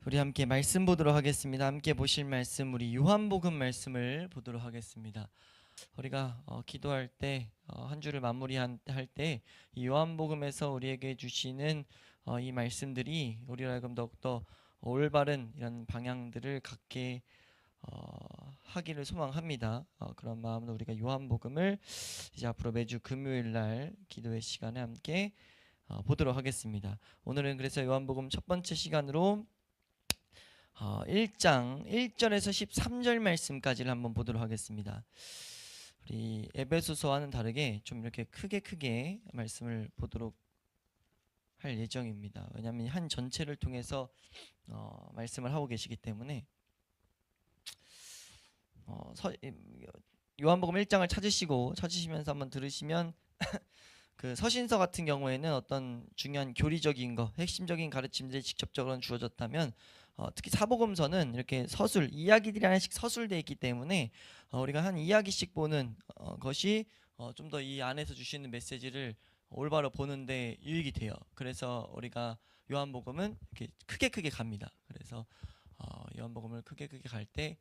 우리 함께 말씀 보도록 하겠습니다. 함께 보실 말씀 우리 요한복음 말씀을 보도록 하겠습니다. 우리가 기도할 때 한 주를 마무리할 때 이 요한복음에서 우리에게 주시는 이 말씀들이 우리로 하여금 더욱더 올바른 이런 방향들을 갖게 하기를 소망합니다. 그런 마음으로 우리가 요한복음을 이제 앞으로 매주 금요일 날 기도의 시간에 함께 보도록 하겠습니다. 오늘은 그래서 요한복음 첫 번째 시간으로 1장 1절에서 13절 말씀까지를 한번 보도록 하겠습니다. 우리 에베소서와는 다르게 좀 이렇게 크게 말씀을 보도록 할 예정입니다. 왜냐하면 한 전체를 통해서 말씀을 하고 계시기 때문에 요한복음 1장을 찾으시면서 한번 들으시면 그 서신서 같은 경우에는 어떤 중요한 교리적인 거, 핵심적인 가르침들이 직접적으로 주어졌다면 특히 사복음서는 이렇게 서술, 이야기들이 하나씩 서술되어 있기 때문에 우리가 한 이야기씩 보는 것이 좀 더 이 안에서 주시는 메시지를 올바로 보는데 유익이 돼요. 그래서 우리가 요한복음은 이렇게 크게 갑니다. 그래서 요한복음을 크게 갈 때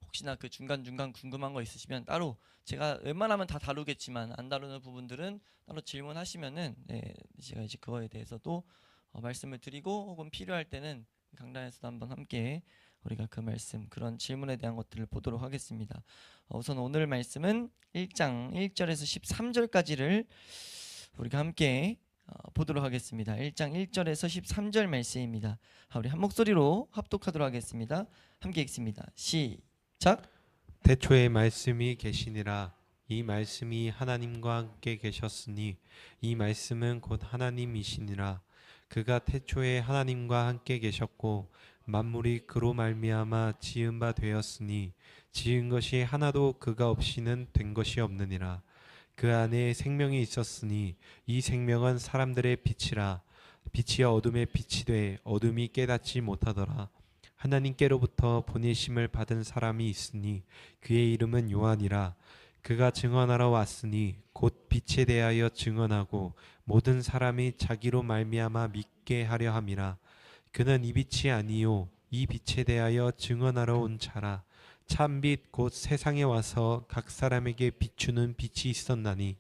혹시나 그 중간중간 궁금한 거 있으시면 따로 제가 웬만하면 다 다루겠지만 안 다루는 부분들은 따로 질문하시면은 제가 이제 그거에 대해서도 말씀을 드리고 혹은 필요할 때는 강단에서도 한번 함께 우리가 그 말씀 그런 질문에 대한 것들을 보도록 하겠습니다. 우선 오늘 말씀은 1장 1절에서 13절까지를 우리가 함께 보도록 하겠습니다. 1장 1절에서 13절 말씀입니다. 우리 한 목소리로 합독하도록 하겠습니다. 함께 읽습니다. 시작. 태초에 말씀이 계시니라. 이 말씀이 하나님과 함께 계셨으니 이 말씀은 곧 하나님이시니라. 그가 태초에 하나님과 함께 계셨고 만물이 그로 말미암아 지은 바 되었으니 지은 것이 하나도 그가 없이는 된 것이 없느니라. 그 안에 생명이 있었으니 이 생명은 사람들의 빛이라. 빛이 어둠에 빛이 돼 어둠이 깨닫지 못하더라. 하나님께로부터 보내심을 받은 사람이 있으니 그의 이름은 요한이라. 그가 증언하러 왔으니 곧 빛에 대하여 증언하고 모든 사람이 자기로 말미암아 믿게 하려 함이라. 그는 이 빛이 아니요 이 빛에 대하여 증언하러 온 자라. 참빛 곧 세상에 와서 각 사람에게 비추는 빛이 있었나니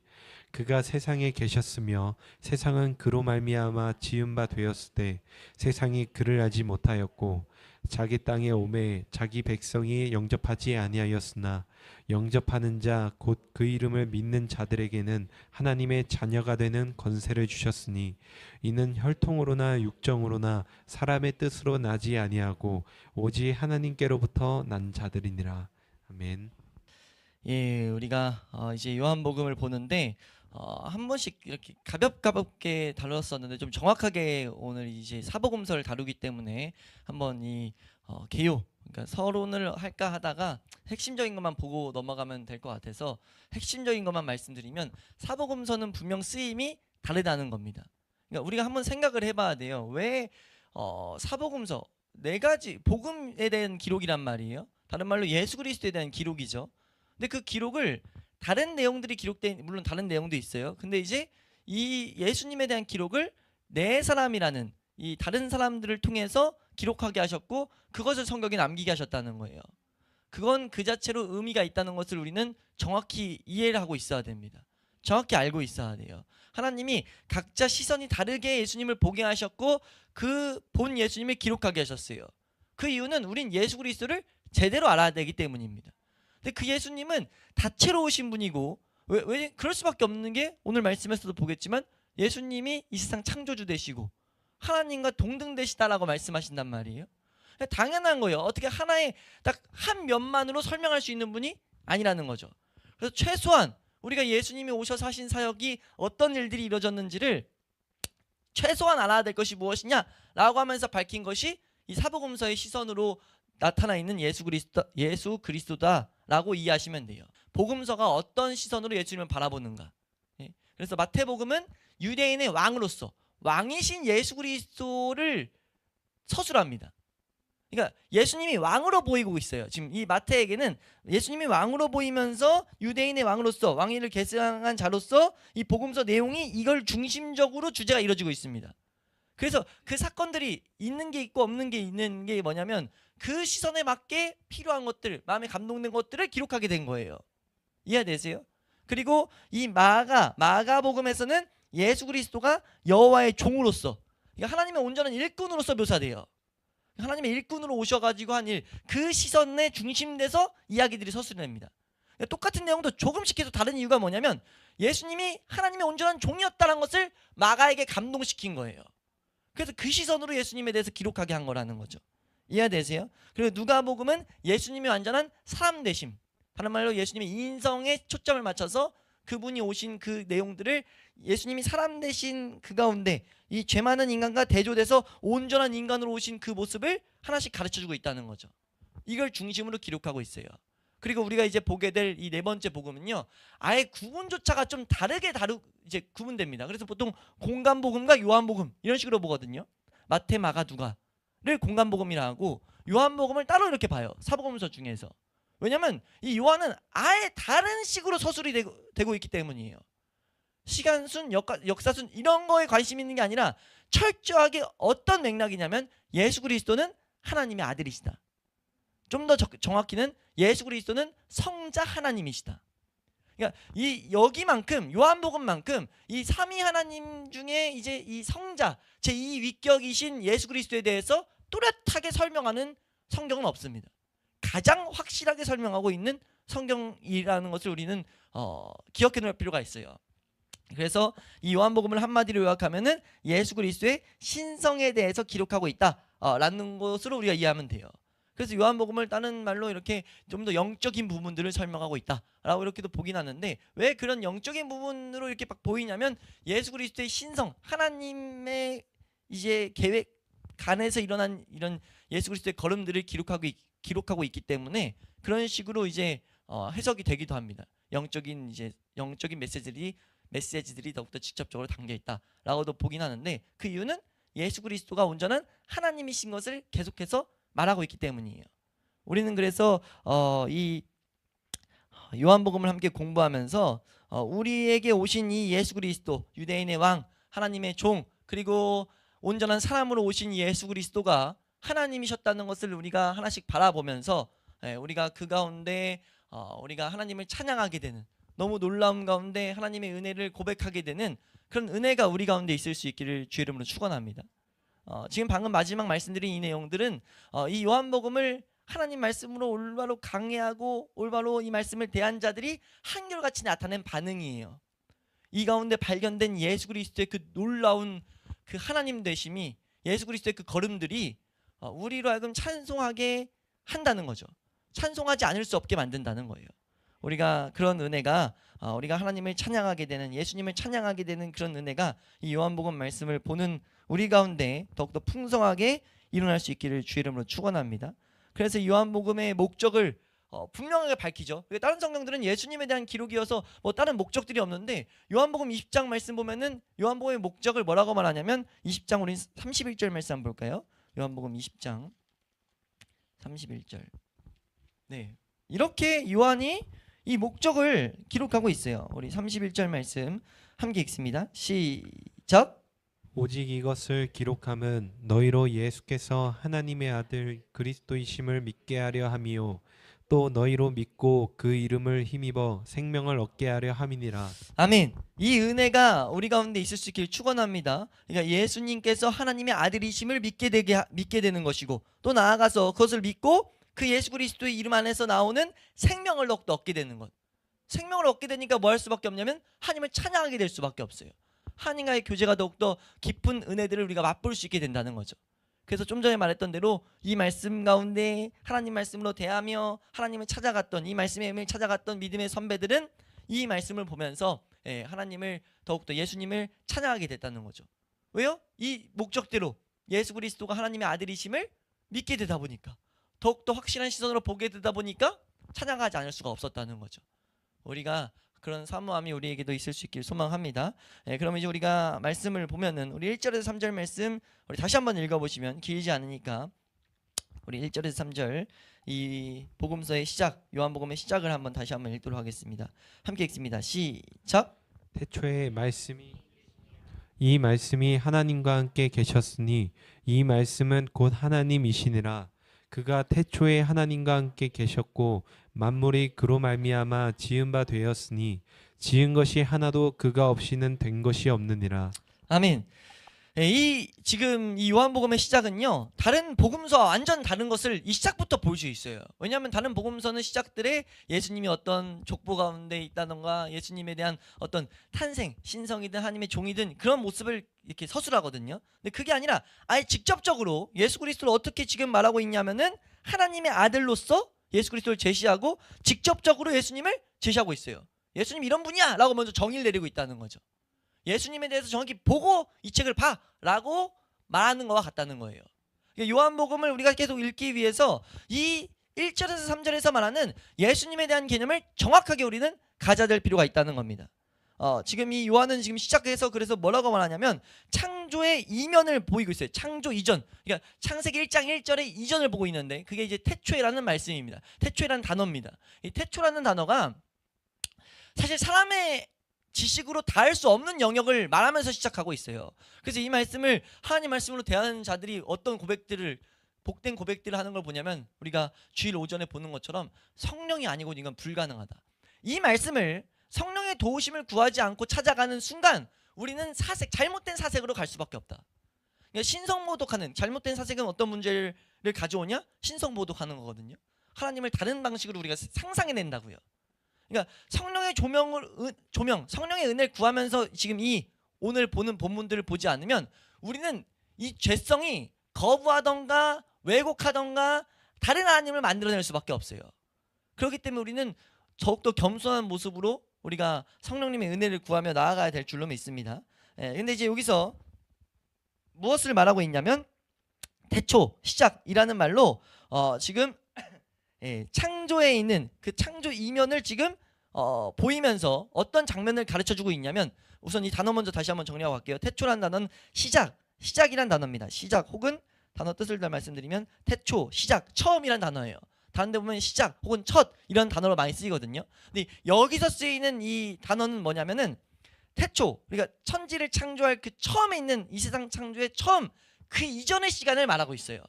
그가 세상에 계셨으며 세상은 그로 말미암아 지은 바 되었을 때 세상이 그를 알지 못하였고 자기 땅에 오매 자기 백성이 영접하지 아니하였으나 영접하는 자 곧 그 이름을 믿는 자들에게는 하나님의 자녀가 되는 권세를 주셨으니 이는 혈통으로나 육정으로나 사람의 뜻으로 나지 아니하고 오직 하나님께로부터 난 자들이니라. 아멘. 예, 우리가 이제 요한복음을 보는데 한 번씩 이렇게 가볍게 다뤘었는데 좀 정확하게 오늘 이제 사복음서를 다루기 때문에 한번 이 개요, 그러니까 서론을 할까 하다가 핵심적인 것만 보고 넘어가면 될 것 같아서 핵심적인 것만 말씀드리면 사복음서는 분명 쓰임이 다르다는 겁니다. 그러니까 우리가 한번 생각을 해봐야 돼요. 왜 사복음서 네 가지 복음에 대한 기록이란 말이에요. 다른 말로 예수 그리스도에 대한 기록이죠. 근데 그 기록을 다른 내용들이 기록된, 물론 다른 내용도 있어요. 근데 이제 이 예수님에 대한 기록을 네 사람이라는 이 다른 사람들을 통해서 기록하게 하셨고 그것을 성경에 남기게 하셨다는 거예요. 그건 그 자체로 의미가 있다는 것을 우리는 정확히 이해를 하고 있어야 됩니다. 정확히 알고 있어야 돼요. 하나님이 각자 시선이 다르게 예수님을 보게 하셨고 그 본 예수님을 기록하게 하셨어요. 그 이유는 우린 예수 그리스도를 제대로 알아야 되기 때문입니다. 근데 그 예수님은 다채로우신 분이고 왜 그럴 수밖에 없는 게 오늘 말씀에서도 보겠지만 예수님이 이 세상 창조주 되시고 하나님과 동등 되시다라고 말씀하신단 말이에요. 당연한 거예요. 어떻게 하나의 딱 한 면만으로 설명할 수 있는 분이 아니라는 거죠. 그래서 최소한 우리가 예수님이 오셔서 하신 사역이 어떤 일들이 이루어졌는지를 최소한 알아야 될 것이 무엇이냐라고 하면서 밝힌 것이 이 사복음서의 시선으로 나타나 있는 예수 그리스도다라고 이해하시면 돼요. 복음서가 어떤 시선으로 예수님을 바라보는가. 그래서 마태복음은 유대인의 왕으로서 왕이신 예수 그리스도를 서술합니다. 그러니까 예수님이 왕으로 보이고 있어요. 지금 이 마태에게는 예수님이 왕으로 보이면서 유대인의 왕으로서 왕위를 계승한 자로서 이 복음서 내용이 이걸 중심적으로 주제가 이루어지고 있습니다. 그래서 그 사건들이 있는 게 있고 없는 게 있는 게 뭐냐면 그 시선에 맞게 필요한 것들, 마음에 감동된 것들을 기록하게 된 거예요. 이해되세요? 그리고 이 마가복음에서는 예수 그리스도가 여호와의 종으로서, 그러니까 하나님의 온전한 일꾼으로서 묘사돼요. 하나님의 일꾼으로 오셔가지고 한 일, 그 시선에 중심돼서 이야기들이 서술됩니다. 똑같은 내용도 조금씩 계속 다른 이유가 뭐냐면 예수님이 하나님의 온전한 종이었다는 것을 마가에게 감동시킨 거예요. 그래서 그 시선으로 예수님에 대해서 기록하게 한 거라는 거죠. 이해되세요? 그리고 누가복음은 예수님이 완전한 사람 되심, 다른 말로 예수님의 인성에 초점을 맞춰서 그분이 오신 그 내용들을 예수님이 사람 되신 그 가운데 이 죄 많은 인간과 대조돼서 온전한 인간으로 오신 그 모습을 하나씩 가르쳐주고 있다는 거죠. 이걸 중심으로 기록하고 있어요. 그리고 우리가 이제 보게 될 이 네 번째 복음은요, 아예 구분조차가 좀 다르게 이제 구분됩니다. 그래서 보통 공간복음과 요한복음 이런 식으로 보거든요. 마태, 마가, 누가를 공간복음이라 하고 요한복음을 따로 이렇게 봐요. 사복음서 중에서. 왜냐면 이 요한은 아예 다른 식으로 서술이 되고 있기 때문이에요. 시간순, 역사순 이런 거에 관심 있는 게 아니라 철저하게 어떤 맥락이냐면 예수 그리스도는 하나님의 아들이시다. 좀 더 정확히는 예수 그리스도는 성자 하나님이시다. 그러니까 여기만큼 요한복음만큼 이 삼위 하나님 중에 이제 이 성자 제2위격이신 예수 그리스도에 대해서 또렷하게 설명하는 성경은 없습니다. 가장 확실하게 설명하고 있는 성경이라는 것을 우리는 기억해 놓을 필요가 있어요. 그래서 이 요한복음을 한마디로 요약하면은 예수 그리스도의 신성에 대해서 기록하고 있다라는 것으로 우리가 이해하면 돼요. 그래서 요한복음을 다른 말로 이렇게 좀 더 영적인 부분들을 설명하고 있다라고 이렇게도 보긴 하는데, 왜 그런 영적인 부분으로 이렇게 막 보이냐면 예수 그리스도의 신성, 하나님의 이제 계획 간에서 일어난 이런 예수 그리스도의 걸음들을 기록하고 있기 때문에 그런 식으로 이제 해석이 되기도 합니다. 영적인 메시지들이 더욱더 직접적으로 담겨 있다라고도 보긴 하는데, 그 이유는 예수 그리스도가 온전한 하나님이신 것을 계속해서 말하고 있기 때문이에요. 우리는 그래서 이 요한복음을 함께 공부하면서 우리에게 오신 이 예수 그리스도, 유대인의 왕, 하나님의 종, 그리고 온전한 사람으로 오신 예수 그리스도가 하나님이셨다는 것을 우리가 하나씩 바라보면서 우리가 그 가운데 우리가 하나님을 찬양하게 되는, 너무 놀라운 가운데 하나님의 은혜를 고백하게 되는 그런 은혜가 우리 가운데 있을 수 있기를 주의 이름으로 축원합니다. 지금 방금 마지막 말씀드린 이 내용들은 이 요한복음을 하나님 말씀으로 올바로 강해하고 올바로 이 말씀을 대한 자들이 한결같이 나타낸 반응이에요. 이 가운데 발견된 예수 그리스도의 그 놀라운 그 하나님 되심이, 예수 그리스도의 그 걸음들이 우리로 하여금 찬송하게 한다는 거죠. 찬송하지 않을 수 없게 만든다는 거예요. 우리가 그런 은혜가 우리가 하나님을 찬양하게 되는, 예수님을 찬양하게 되는 그런 은혜가 이 요한복음 말씀을 보는 우리 가운데 더욱더 풍성하게 일어날 수 있기를 주의 이름으로 축원합니다. 그래서 요한복음의 목적을 분명하게 밝히죠. 다른 성경들은 예수님에 대한 기록이어서 뭐 다른 목적들이 없는데, 요한복음 20장 말씀 보면은 요한복음의 목적을 뭐라고 말하냐면 20장 우리 31절 말씀 한번 볼까요? 요한복음 20장 31절. 네, 이렇게 요한이 이 목적을 기록하고 있어요. 우리 31절 말씀 함께 읽습니다. 시작. 오직 이것을 기록함은 너희로 예수께서 하나님의 아들 그리스도이심을 믿게 하려 함이요 또 너희로 믿고 그 이름을 힘입어 생명을 얻게 하려 함이니라. 아멘. 이 은혜가 우리 가운데 있을 수 있길 축원합니다. 그러니까 예수님께서 하나님의 아들이심을 믿게 되는 것이고, 또 나아가서 그것을 믿고 그 예수 그리스도의 이름 안에서 나오는 생명을 얻게 되는 것. 생명을 얻게 되니까 뭐 할 수밖에 없냐면 하나님을 찬양하게 될 수밖에 없어요. 하나님과의 교제가 더욱더 깊은 은혜들을 우리가 맛볼 수 있게 된다는 거죠. 그래서 좀 전에 말했던 대로 이 말씀 가운데 하나님 말씀으로 대하며 하나님을 찾아갔던, 이 말씀의 의미를 찾아갔던 믿음의 선배들은 이 말씀을 보면서 하나님을 더욱더 예수님을 찬양하게 됐다는 거죠. 왜요? 이 목적대로 예수 그리스도가 하나님의 아들이심을 믿게 되다 보니까, 더욱더 확실한 시선으로 보게 되다 보니까 찬양하지 않을 수가 없었다는 거죠. 우리가 그런 사모함이 우리에게도 있을 수 있길 소망합니다. 그럼 이제 우리가 말씀을 보면은 우리 1절에서 3절 말씀 우리 다시 한번 읽어보시면 길지 않으니까 우리 1절에서 3절 이 복음서의 시작, 요한복음의 시작을 한번 다시 한번 읽도록 하겠습니다. 함께 읽습니다. 시작. 태초에 말씀이 이 말씀이 하나님과 함께 계셨으니 이 말씀은 곧 하나님이시니라. 그가 태초에 하나님과 함께 계셨고 만물이 그로 말미암아 지은 바 되었으니 지은 것이 하나도 그가 없이는 된 것이 없느니라. 아멘. 예, 지금 이 요한복음의 시작은요, 다른 복음서와 완전 다른 것을 이 시작부터 볼 수 있어요. 왜냐하면 다른 복음서는 시작들에 예수님이 어떤 족보 가운데 있다던가 예수님에 대한 어떤 탄생, 신성이든 하나님의 종이든 그런 모습을 이렇게 서술하거든요. 근데 그게 아니라 아예 직접적으로 예수 그리스도를 어떻게 지금 말하고 있냐면은 하나님의 아들로서 예수 그리스도를 제시하고 직접적으로 예수님을 제시하고 있어요. 예수님 이런 분이야 라고 먼저 정의를 내리고 있다는 거죠. 예수님에 대해서 정확히 보고 이 책을 봐 라고 말하는 것과 같다는 거예요. 요한복음을 우리가 계속 읽기 위해서 이 1절에서 3절에서 말하는 예수님에 대한 개념을 정확하게 우리는 가져야 될 필요가 있다는 겁니다. 지금 이 요한은 지금 시작해서 그래서 뭐라고 말하냐면 창조의 이면을 보이고 있어요. 창조 이전. 그러니까 창세기 1장 1절의 이전을 보고 있는데 그게 이제 태초에라는 말씀입니다. 태초에라는 단어입니다. 이 태초라는 단어가 사실 사람의 지식으로 닿을 수 없는 영역을 말하면서 시작하고 있어요. 그래서 이 말씀을 하나님 말씀으로 대하는 자들이 어떤 고백들을 복된 고백들을 하는 걸 보냐면 우리가 주일 오전에 보는 것처럼 성령이 아니고 이건 불가능하다. 이 말씀을 성령의 도우심을 구하지 않고 찾아가는 순간 우리는 잘못된 사색으로 갈 수밖에 없다. 그러니까 신성모독하는 잘못된 사색은 어떤 문제를 가져오냐? 신성모독하는 거거든요. 하나님을 다른 방식으로 우리가 상상해낸다고요. 그러니까 성령의 성령의 은혜를 구하면서 지금 이 오늘 보는 본문들을 보지 않으면 우리는 이 죄성이 거부하던가 왜곡하던가 다른 하나님을 만들어낼 수밖에 없어요. 그렇기 때문에 우리는 더욱더 겸손한 모습으로 우리가 성령님의 은혜를 구하며 나아가야 될 줄로 믿습니다. 근데 이제 여기서 무엇을 말하고 있냐면 태초, 시작이라는 말로 지금 창조에 있는 그 창조 이면을 지금 보이면서 어떤 장면을 가르쳐주고 있냐면 우선 이 단어 먼저 다시 한번 정리하고 갈게요. 태초라는 단어는 시작이란 단어입니다. 시작 혹은 단어 뜻을 더 말씀드리면 태초, 시작, 처음이란 단어예요. 다른 데 보면 시작 혹은 첫 이런 단어로 많이 쓰이거든요. 근데 여기서 쓰이는 이 단어는 뭐냐면은 태초, 그러니까 천지를 창조할 그 처음에 있는 이 세상 창조의 처음 그 이전의 시간을 말하고 있어요.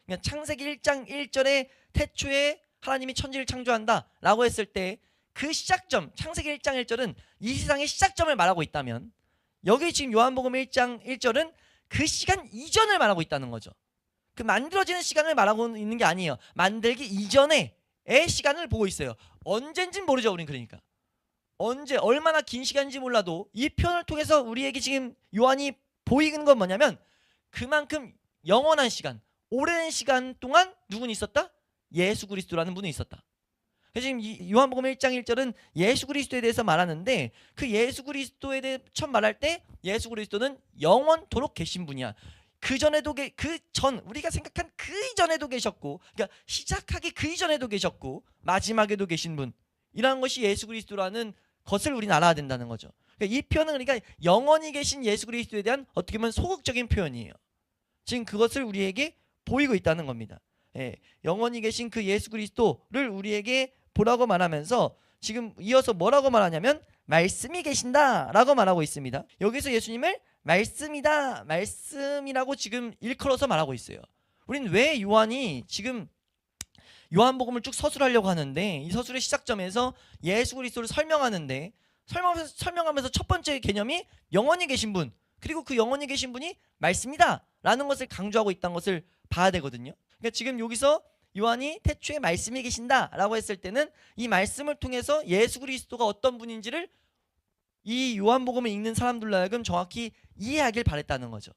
그러니까 창세기 1장 1절에 태초에 하나님이 천지를 창조한다 라고 했을 때 그 시작점, 창세기 1장 1절은 이 세상의 시작점을 말하고 있다면 여기 지금 요한복음 1장 1절은 그 시간 이전을 말하고 있다는 거죠. 그 만들어지는 시간을 말하고 있는 게 아니에요. 만들기 이전의 시간을 보고 있어요. 언젠진 모르죠. 우린 그러니까 언제 얼마나 긴 시간인지 몰라도 이 표현을 통해서 우리에게 지금 요한이 보이는 건 뭐냐면 그만큼 영원한 시간, 오랜 시간 동안 누군이 있었다? 예수 그리스도라는 분이 있었다. 그래서 지금 요한복음 1장 1절은 예수 그리스도에 대해서 말하는데 그 예수 그리스도에 대해 처음 말할 때 예수 그리스도는 영원토록 계신 분이야. 우리가 생각한 그 이전에도 계셨고, 그러니까 시작하기 그 이전에도 계셨고 마지막에도 계신 분이라는 것이 예수 그리스도라는 것을 우리는 알아야 된다는 거죠. 그러니까 이 표현은 그러니까 영원히 계신 예수 그리스도에 대한 어떻게 보면 소극적인 표현이에요. 지금 그것을 우리에게 보이고 있다는 겁니다. 영원히 계신 그 예수 그리스도를 우리에게 보라고 말하면서 지금 이어서 뭐라고 말하냐면 말씀이 계신다라고 말하고 있습니다. 여기서 예수님을 말씀이다, 말씀이라고 지금 일컬어서 말하고 있어요. 우리는 왜 요한이 지금 요한복음을 쭉 서술하려고 하는데 이 서술의 시작점에서 예수 그리스도를 설명하면서 첫 번째 개념이 영원히 계신 분, 그리고 그 영원히 계신 분이 말씀이다 라는 것을 강조하고 있다는 것을 봐야 되거든요. 그러니까 지금 여기서 요한이 태초에 말씀이 계신다 라고 했을 때는 이 말씀을 통해서 예수 그리스도가 어떤 분인지를 이 요한복음을 읽는 사람들로 하여금 정확히 이해하길 바랬다는 거죠.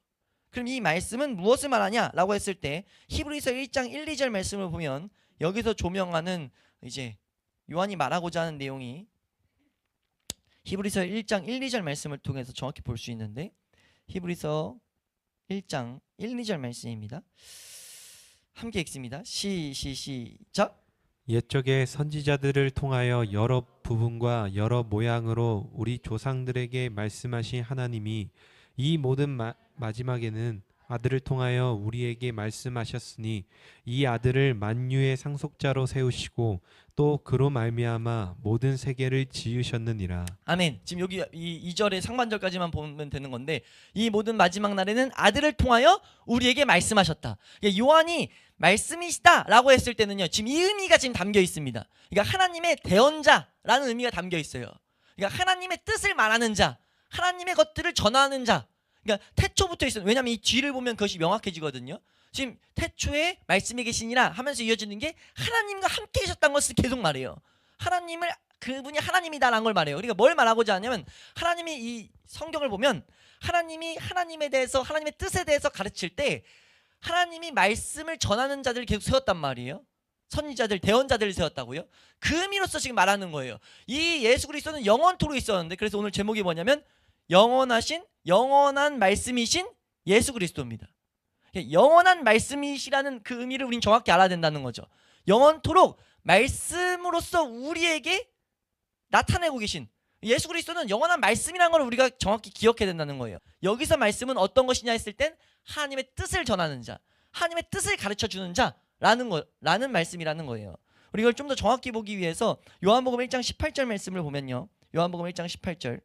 그럼 이 말씀은 무엇을 말하냐 라고 했을 때 히브리서 1장 1, 2절 말씀을 보면 여기서 조명하는 이제 요한이 말하고자 하는 내용이 히브리서 1장 1, 2절 말씀을 통해서 정확히 볼 수 있는데 히브리서 1장 1, 2절 말씀입니다. 함께 읽습니다. 시작. 옛적에 선지자들을 통하여 여러 부분과 여러 모양으로 우리 조상들에게 말씀하신 하나님이 이 모든 마지막에는 아들을 통하여 우리에게 말씀하셨으니 이 아들을 만유의 상속자로 세우시고 또 그로 말미암아 모든 세계를 지으셨느니라. 아멘. 지금 여기 이 2절의 상반절까지만 보면 되는 건데, 이 모든 마지막 날에는 아들을 통하여 우리에게 말씀하셨다. 그러니까 요한이 말씀이시다라고 했을 때는요, 지금 이 의미가 지금 담겨 있습니다. 그러니까 하나님의 대언자라는 의미가 담겨 있어요. 그러니까 하나님의 뜻을 말하는 자, 하나님의 것들을 전하는 자. 그러니까 태초부터 있어요. 왜냐하면 이 뒤를 보면 그것이 명확해지거든요. 지금 태초에 말씀이 계시니라 하면서 이어지는 게 하나님과 함께 계셨다는 것을 계속 말해요. 하나님을, 그분이 하나님이다라는 걸 말해요. 그러니까 뭘 말하고자 하냐면, 하나님이 이 성경을 보면 하나님이 하나님에 대해서, 하나님의 뜻에 대해서 가르칠 때 하나님이 말씀을 전하는 자들을 계속 세웠단 말이에요. 선지자들, 대언자들을 세웠다고요. 그 의미로서 지금 말하는 거예요. 이 예수 그리스도는 영원토록 있었는데, 그래서 오늘 제목이 뭐냐면 영원한 말씀이신 예수 그리스도입니다. 영원한 말씀이시라는 그 의미를 우린 정확히 알아야 된다는 거죠. 영원토록 말씀으로서 우리에게 나타내고 계신 예수 그리스도는 영원한 말씀이라는 걸 우리가 정확히 기억해야 된다는 거예요. 여기서 말씀은 어떤 것이냐 했을 땐 하나님의 뜻을 전하는 자, 하나님의 뜻을 가르쳐주는 자라는 말씀이라는 거예요. 우리 이걸 좀 더 정확히 보기 위해서 요한복음 1장 18절 말씀을 보면요, 요한복음 1장 18절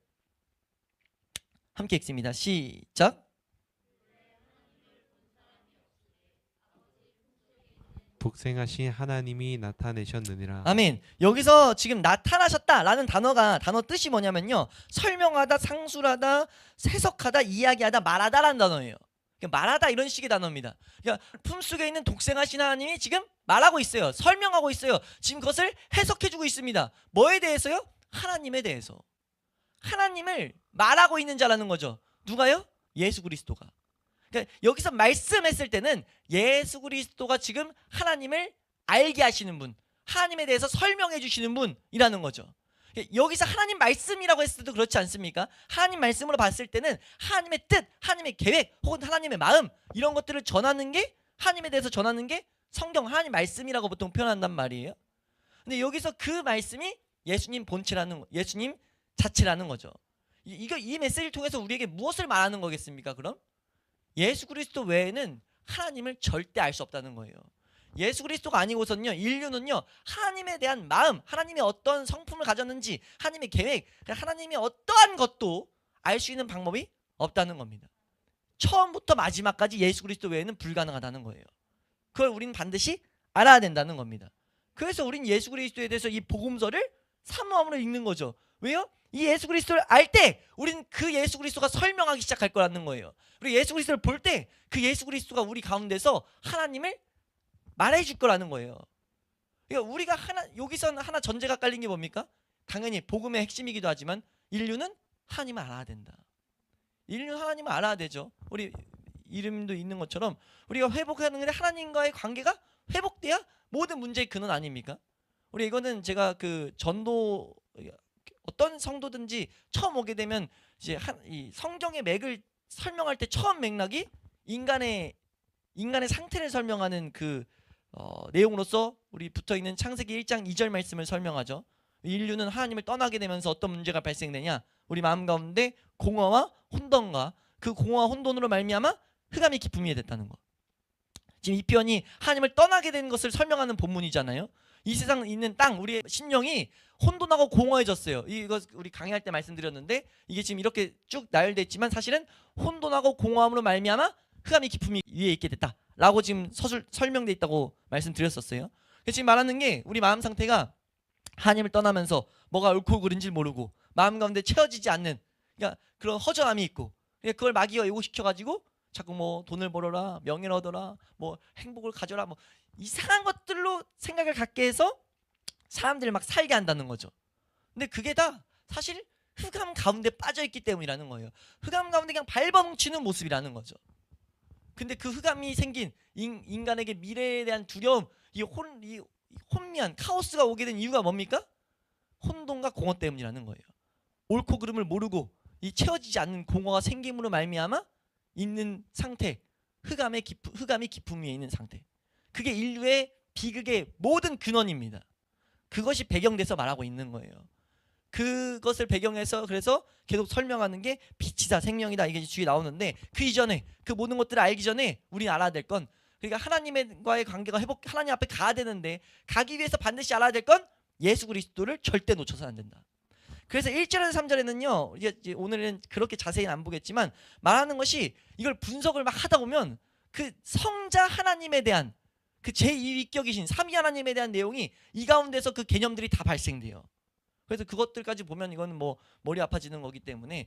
함께 읽습니다. 시작. 독생하신 하나님이 나타내셨느니라. 아멘. 여기서 지금 나타나셨다라는 단어 뜻이 뭐냐면요, 설명하다, 상술하다, 해석하다, 이야기하다, 말하다라는 단어예요. 말하다 이런 식의 단어입니다. 그러니까 품속에 있는 독생하신 하나님이 지금 말하고 있어요. 설명하고 있어요. 지금 그것을 해석해주고 있습니다. 뭐에 대해서요? 하나님에 대해서. 하나님을 말하고 있는 자라는 거죠. 누가요? 예수 그리스도가. 그러니까 여기서 말씀했을 때는 예수 그리스도가 지금 하나님을 알게 하시는 분, 하나님에 대해서 설명해 주시는 분이라는 거죠. 여기서 하나님 말씀이라고 했을 때도 그렇지 않습니까? 하나님 말씀으로 봤을 때는 하나님의 뜻, 하나님의 계획, 혹은 하나님의 마음, 이런 것들을 전하는 게, 하나님에 대해서 전하는 게 성경 하나님 말씀이라고 보통 표현한단 말이에요. 근데 여기서 그 말씀이 예수님 본체라는, 예수님 자체라는 거죠. 이 메시지를 통해서 우리에게 무엇을 말하는 거겠습니까? 그럼 예수 그리스도 외에는 하나님을 절대 알 수 없다는 거예요. 예수 그리스도가 아니고선요, 인류는요, 하나님에 대한 마음, 하나님이 어떤 성품을 가졌는지, 하나님의 계획, 하나님이 어떠한 것도 알 수 있는 방법이 없다는 겁니다. 처음부터 마지막까지 예수 그리스도 외에는 불가능하다는 거예요. 그걸 우리는 반드시 알아야 된다는 겁니다. 그래서 우린 예수 그리스도에 대해서 이 복음서를 사모함으로 읽는 거죠. 왜요? 이 예수 그리스도를 알 때 우린 그 예수 그리스도가 설명하기 시작할 거라는 거예요. 그리고 예수 그리스도를 볼 때 그 예수 그리스도가 우리 가운데서 하나님을 말해줄 거라는 거예요. 그러니까 우리가 여기서 하나 전제가 깔린 게 뭡니까? 당연히 복음의 핵심이기도 하지만 인류는 하나님을 알아야 된다. 인류는 하나님을 알아야 되죠. 우리 이름도 있는 것처럼 우리가 회복하는 게 하나님과의 관계가 회복돼야 모든 문제의 근원 아닙니까? 우리 이거는 제가 그 전도, 어떤 성도든지 처음 오게 되면 이제 이 성경의 맥을 설명할 때 처음 맥락이 인간의 상태를 설명하는 그 내용으로서 우리 붙어있는 창세기 1장 2절 말씀을 설명하죠. 인류는 하나님을 떠나게 되면서 어떤 문제가 발생되냐, 우리 마음 가운데 공허와 혼돈과 그 공허와 혼돈으로 말미암아 흑암이 기품이 됐다는 거. 지금 이 표현이 하나님을 떠나게 된 것을 설명하는 본문이잖아요. 이 세상에 있는 땅, 우리의 심령이 혼돈하고 공허해졌어요. 이거 우리 강의할 때 말씀드렸는데, 이게 지금 이렇게 쭉 나열되어 있지만 사실은 혼돈하고 공허함으로 말미암아 흑암이 기품이 위에 있게 됐다라고 지금 설명되어 있다고 말씀드렸었어요. 지금 말하는 게 우리 마음 상태가 하나님을 떠나면서 뭐가 옳고 그른지 모르고 마음 가운데 채워지지 않는, 그러니까 그런 허전함이 있고, 그걸 마귀가 요구시켜가지고 자꾸 뭐 돈을 벌어라, 명예를 얻어라, 뭐 행복을 가져라, 뭐 이상한 것들로 생각을 갖게 해서 사람들을 막 살게 한다는 거죠. 근데 그게 다 사실 흑암 가운데 빠져있기 때문이라는 거예요. 흑암 가운데 그냥 밟아뭉치는 모습이라는 거죠. 근데 그 흑암이 생긴 인간에게 미래에 대한 두려움, 이 혼미한 카오스가 오게 된 이유가 뭡니까? 혼돈과 공허 때문이라는 거예요. 옳고 그름을 모르고 이 채워지지 않는 공허가 생김으로 말미암아 있는 상태, 흑암이 기품 위에 있는 상태. 그게 인류의 비극의 모든 근원입니다. 그것이 배경돼서 말하고 있는 거예요. 그것을 배경해서 그래서 계속 설명하는 게 빛이다, 생명이다, 이게 뒤에 나오는데, 그 이전에 그 모든 것들을 알기 전에 우리는 알아야 될 건, 그러니까 하나님과의 관계가 하나님 앞에 가야 되는데, 가기 위해서 반드시 알아야 될 건 예수 그리스도를 절대 놓쳐서는 안 된다. 그래서 1절에서 3절에는요, 이제 오늘은 그렇게 자세히는 안 보겠지만 말하는 것이, 이걸 분석을 막 하다 보면 그 성자 하나님에 대한 그 제2위격이신 삼위 하나님에 대한 내용이 이 가운데서 그 개념들이 다 발생돼요. 그래서 그것들까지 보면 이건 뭐 머리 아파지는 거기 때문에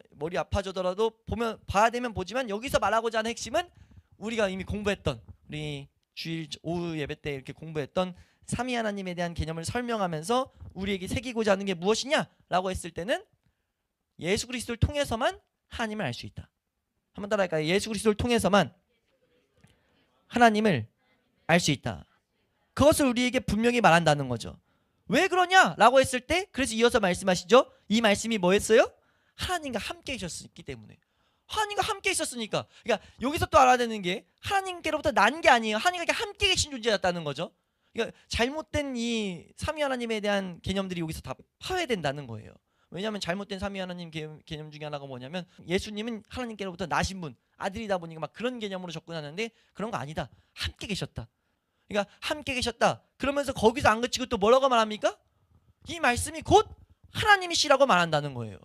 머리 아파져더라도 보면 봐야 되면 보지만, 여기서 말하고자 하는 핵심은 우리가 이미 공부했던, 우리 주일 오후 예배 때 이렇게 공부했던 삼위 하나님에 대한 개념을 설명하면서 우리에게 새기고자 하는 게 무엇이냐라고 했을 때는 예수 그리스도를 통해서만 하나님을 알 수 있다. 한번 따라할까요? 예수 그리스도를 통해서만 하나님을 알 수 있다. 그것을 우리에게 분명히 말한다는 거죠. 왜 그러냐라고 했을 때, 그래서 이어서 말씀하시죠. 이 말씀이 뭐였어요? 하나님과 함께 계셨기 때문에. 하나님과 함께 있었으니까. 그러니까 여기서 또 알아야 되는 게, 하나님께로부터 난 게 아니에요. 하나님과 함께 계신 존재였다는 거죠. 그러니까 잘못된 이 삼위 하나님에 대한 개념들이 여기서 다 파괴된다는 거예요. 왜냐하면 잘못된 삼위 하나님 개념 중에 하나가 뭐냐면, 예수님은 하나님께로부터 나신 분, 아들이다 보니까 막 그런 개념으로 접근하는데, 그런 거 아니다. 함께 계셨다. 그러니까 함께 계셨다. 그러면서 거기서 안 그치고 또 뭐라고 말합니까? 이 말씀이 곧 하나님이시라고 말한다는 거예요.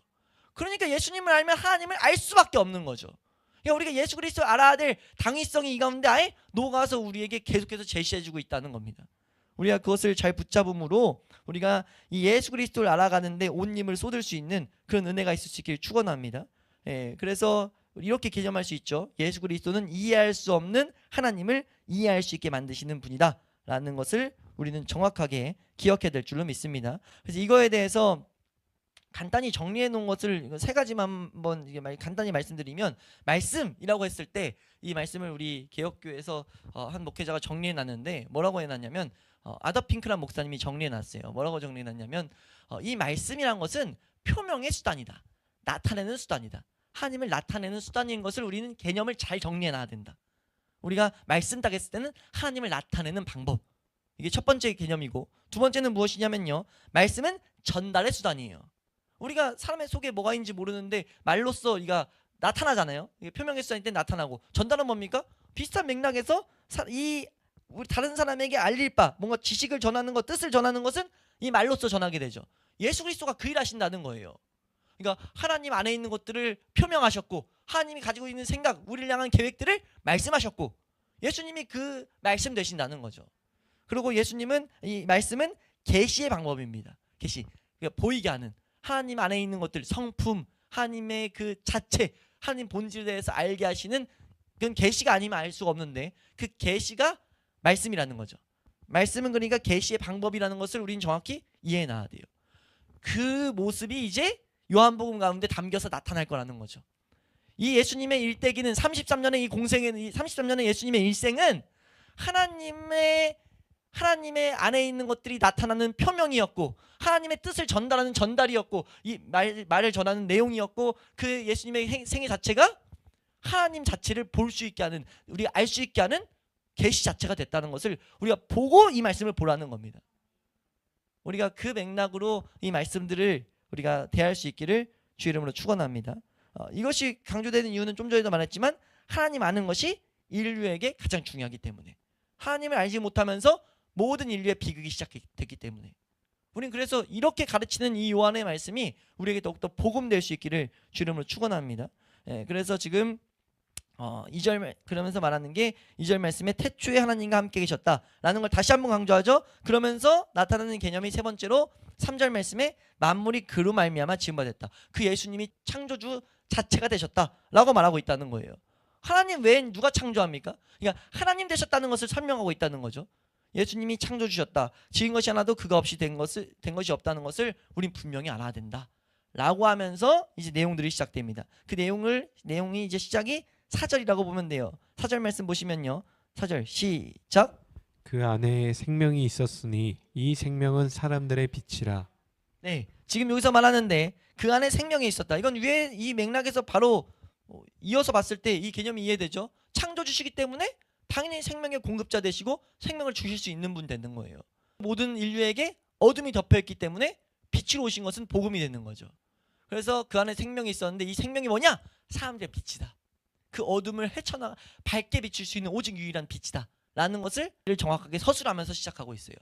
그러니까 예수님을 알면 하나님을 알 수밖에 없는 거죠. 그러니까 우리가 예수 그리스도를 알아야 될 당위성이 이 가운데 아예 녹아서 우리에게 계속해서 제시해주고 있다는 겁니다. 우리가 그것을 잘 붙잡음으로 우리가 이 예수 그리스도를 알아가는데 온 힘을 쏟을 수 있는 그런 은혜가 있을 수 있기를 축원합니다. 그래서 이렇게 개념할 수 있죠. 예수 그리스도는 이해할 수 없는 하나님을 이해할 수 있게 만드시는 분이다 라는 것을 우리는 정확하게 기억해야 될 줄로 믿습니다. 그래서 이거에 대해서 간단히 정리해 놓은 것을 세 가지만 한번 간단히 말씀드리면, 말씀이라고 했을 때 이 말씀을 우리 개혁교회에서 한 목회자가 정리해 놨는데, 뭐라고 해놨냐면, 아더 핑크란 목사님이 정리해 놨어요. 뭐라고 정리해 놨냐면, 이 말씀이란 것은 표명의 수단이다, 나타내는 수단이다, 하나님을 나타내는 수단인 것을 우리는 개념을 잘 정리해 놔야 된다. 우리가 말씀 딱 했을 때는 하나님을 나타내는 방법, 이게 첫 번째 개념이고, 두 번째는 무엇이냐면요, 말씀은 전달의 수단이에요. 우리가 사람의 속에 뭐가 있는지 모르는데 말로써 우리가 나타나잖아요. 이게 표명의 수단일 때 나타나고, 전달은 뭡니까? 비슷한 맥락에서 우리 다른 사람에게 알릴 바, 뭔가 지식을 전하는 것, 뜻을 전하는 것은 이 말로써 전하게 되죠. 예수 그리스도가 그 일 하신다는 거예요. 그러니까 하나님 안에 있는 것들을 표명하셨고, 하나님이 가지고 있는 생각, 우리를 향한 계획들을 말씀하셨고, 예수님이 그 말씀 되신다는 거죠. 그리고 예수님은, 이 말씀은 계시의 방법입니다. 계시, 그러니까 보이게 하는, 하나님 안에 있는 것들, 성품, 하나님의 그 자체, 하나님 본질에 대해서 알게 하시는, 그건 계시가 아니면 알 수가 없는데 그 계시가 말씀이라는 거죠. 말씀은 그러니까 계시의 방법이라는 것을 우리는 정확히 이해해 놔야 돼요. 그 모습이 이제 요한복음 가운데 담겨서 나타날 거라는 거죠. 이 예수님의 일대기는 33년의 이 공생의 33년의 예수님의 일생은 하나님의 안에 있는 것들이 나타나는 표명이었고, 하나님의 뜻을 전달하는 전달이었고, 이 말을 전하는 내용이었고, 그 예수님의 생애 자체가 하나님 자체를 볼 수 있게 하는, 우리가 알 수 있게 하는 계시 자체가 됐다는 것을 우리가 보고 이 말씀을 보라는 겁니다. 우리가 그 맥락으로 이 말씀들을 우리가 대할 수 있기를 주 이름으로 축원합니다. 이것이 강조되는 이유는 좀 전에도 말했지만, 하나님 아는 것이 인류에게 가장 중요하기 때문에, 하나님을 알지 못하면서 모든 인류의 비극이 시작됐기 때문에, 우리는 그래서 이렇게 가르치는 이 요한의 말씀이 우리에게 더욱더 복음될 수 있기를 주 이름으로 축원합니다. 그래서 지금 2절 그러면서 말하는 게, 2절 말씀에 태초에 하나님과 함께 계셨다라는 걸 다시 한번 강조하죠. 그러면서 나타나는 개념이 세 번째로 3절 말씀에 만물이 그로 말미암아 지은 바 됐다. 그 예수님이 창조주 자체가 되셨다라고 말하고 있다는 거예요. 하나님 외엔 누가 창조합니까? 그러니까 하나님 되셨다는 것을 설명하고 있다는 거죠. 예수님이 창조주셨다, 지은 것이 하나도 그가 없이 된 것이 없다는 것을 우린 분명히 알아야 된다 라고 하면서 이제 내용들이 시작됩니다. 그 내용이 이제 시작이 4절이라고 보면 돼요. 4절 말씀 보시면요, 4절 시작. 그 안에 생명이 있었으니 이 생명은 사람들의 빛이라. 네, 지금 여기서 말하는데 그 안에 생명이 있었다, 이건 위에 이 맥락에서 바로 이어서 봤을 때 이 개념이 이해되죠. 창조주시기 때문에 당연히 생명의 공급자 되시고 생명을 주실 수 있는 분 되는 거예요. 모든 인류에게 어둠이 덮여있기 때문에 빛으로 오신 것은 복음이 되는 거죠. 그래서 그 안에 생명이 있었는데 이 생명이 뭐냐? 사람들의 빛이다. 그 어둠을 헤쳐나가 밝게 비출 수 있는 오직 유일한 빛이다 라는 것을 정확하게 서술하면서 시작하고 있어요.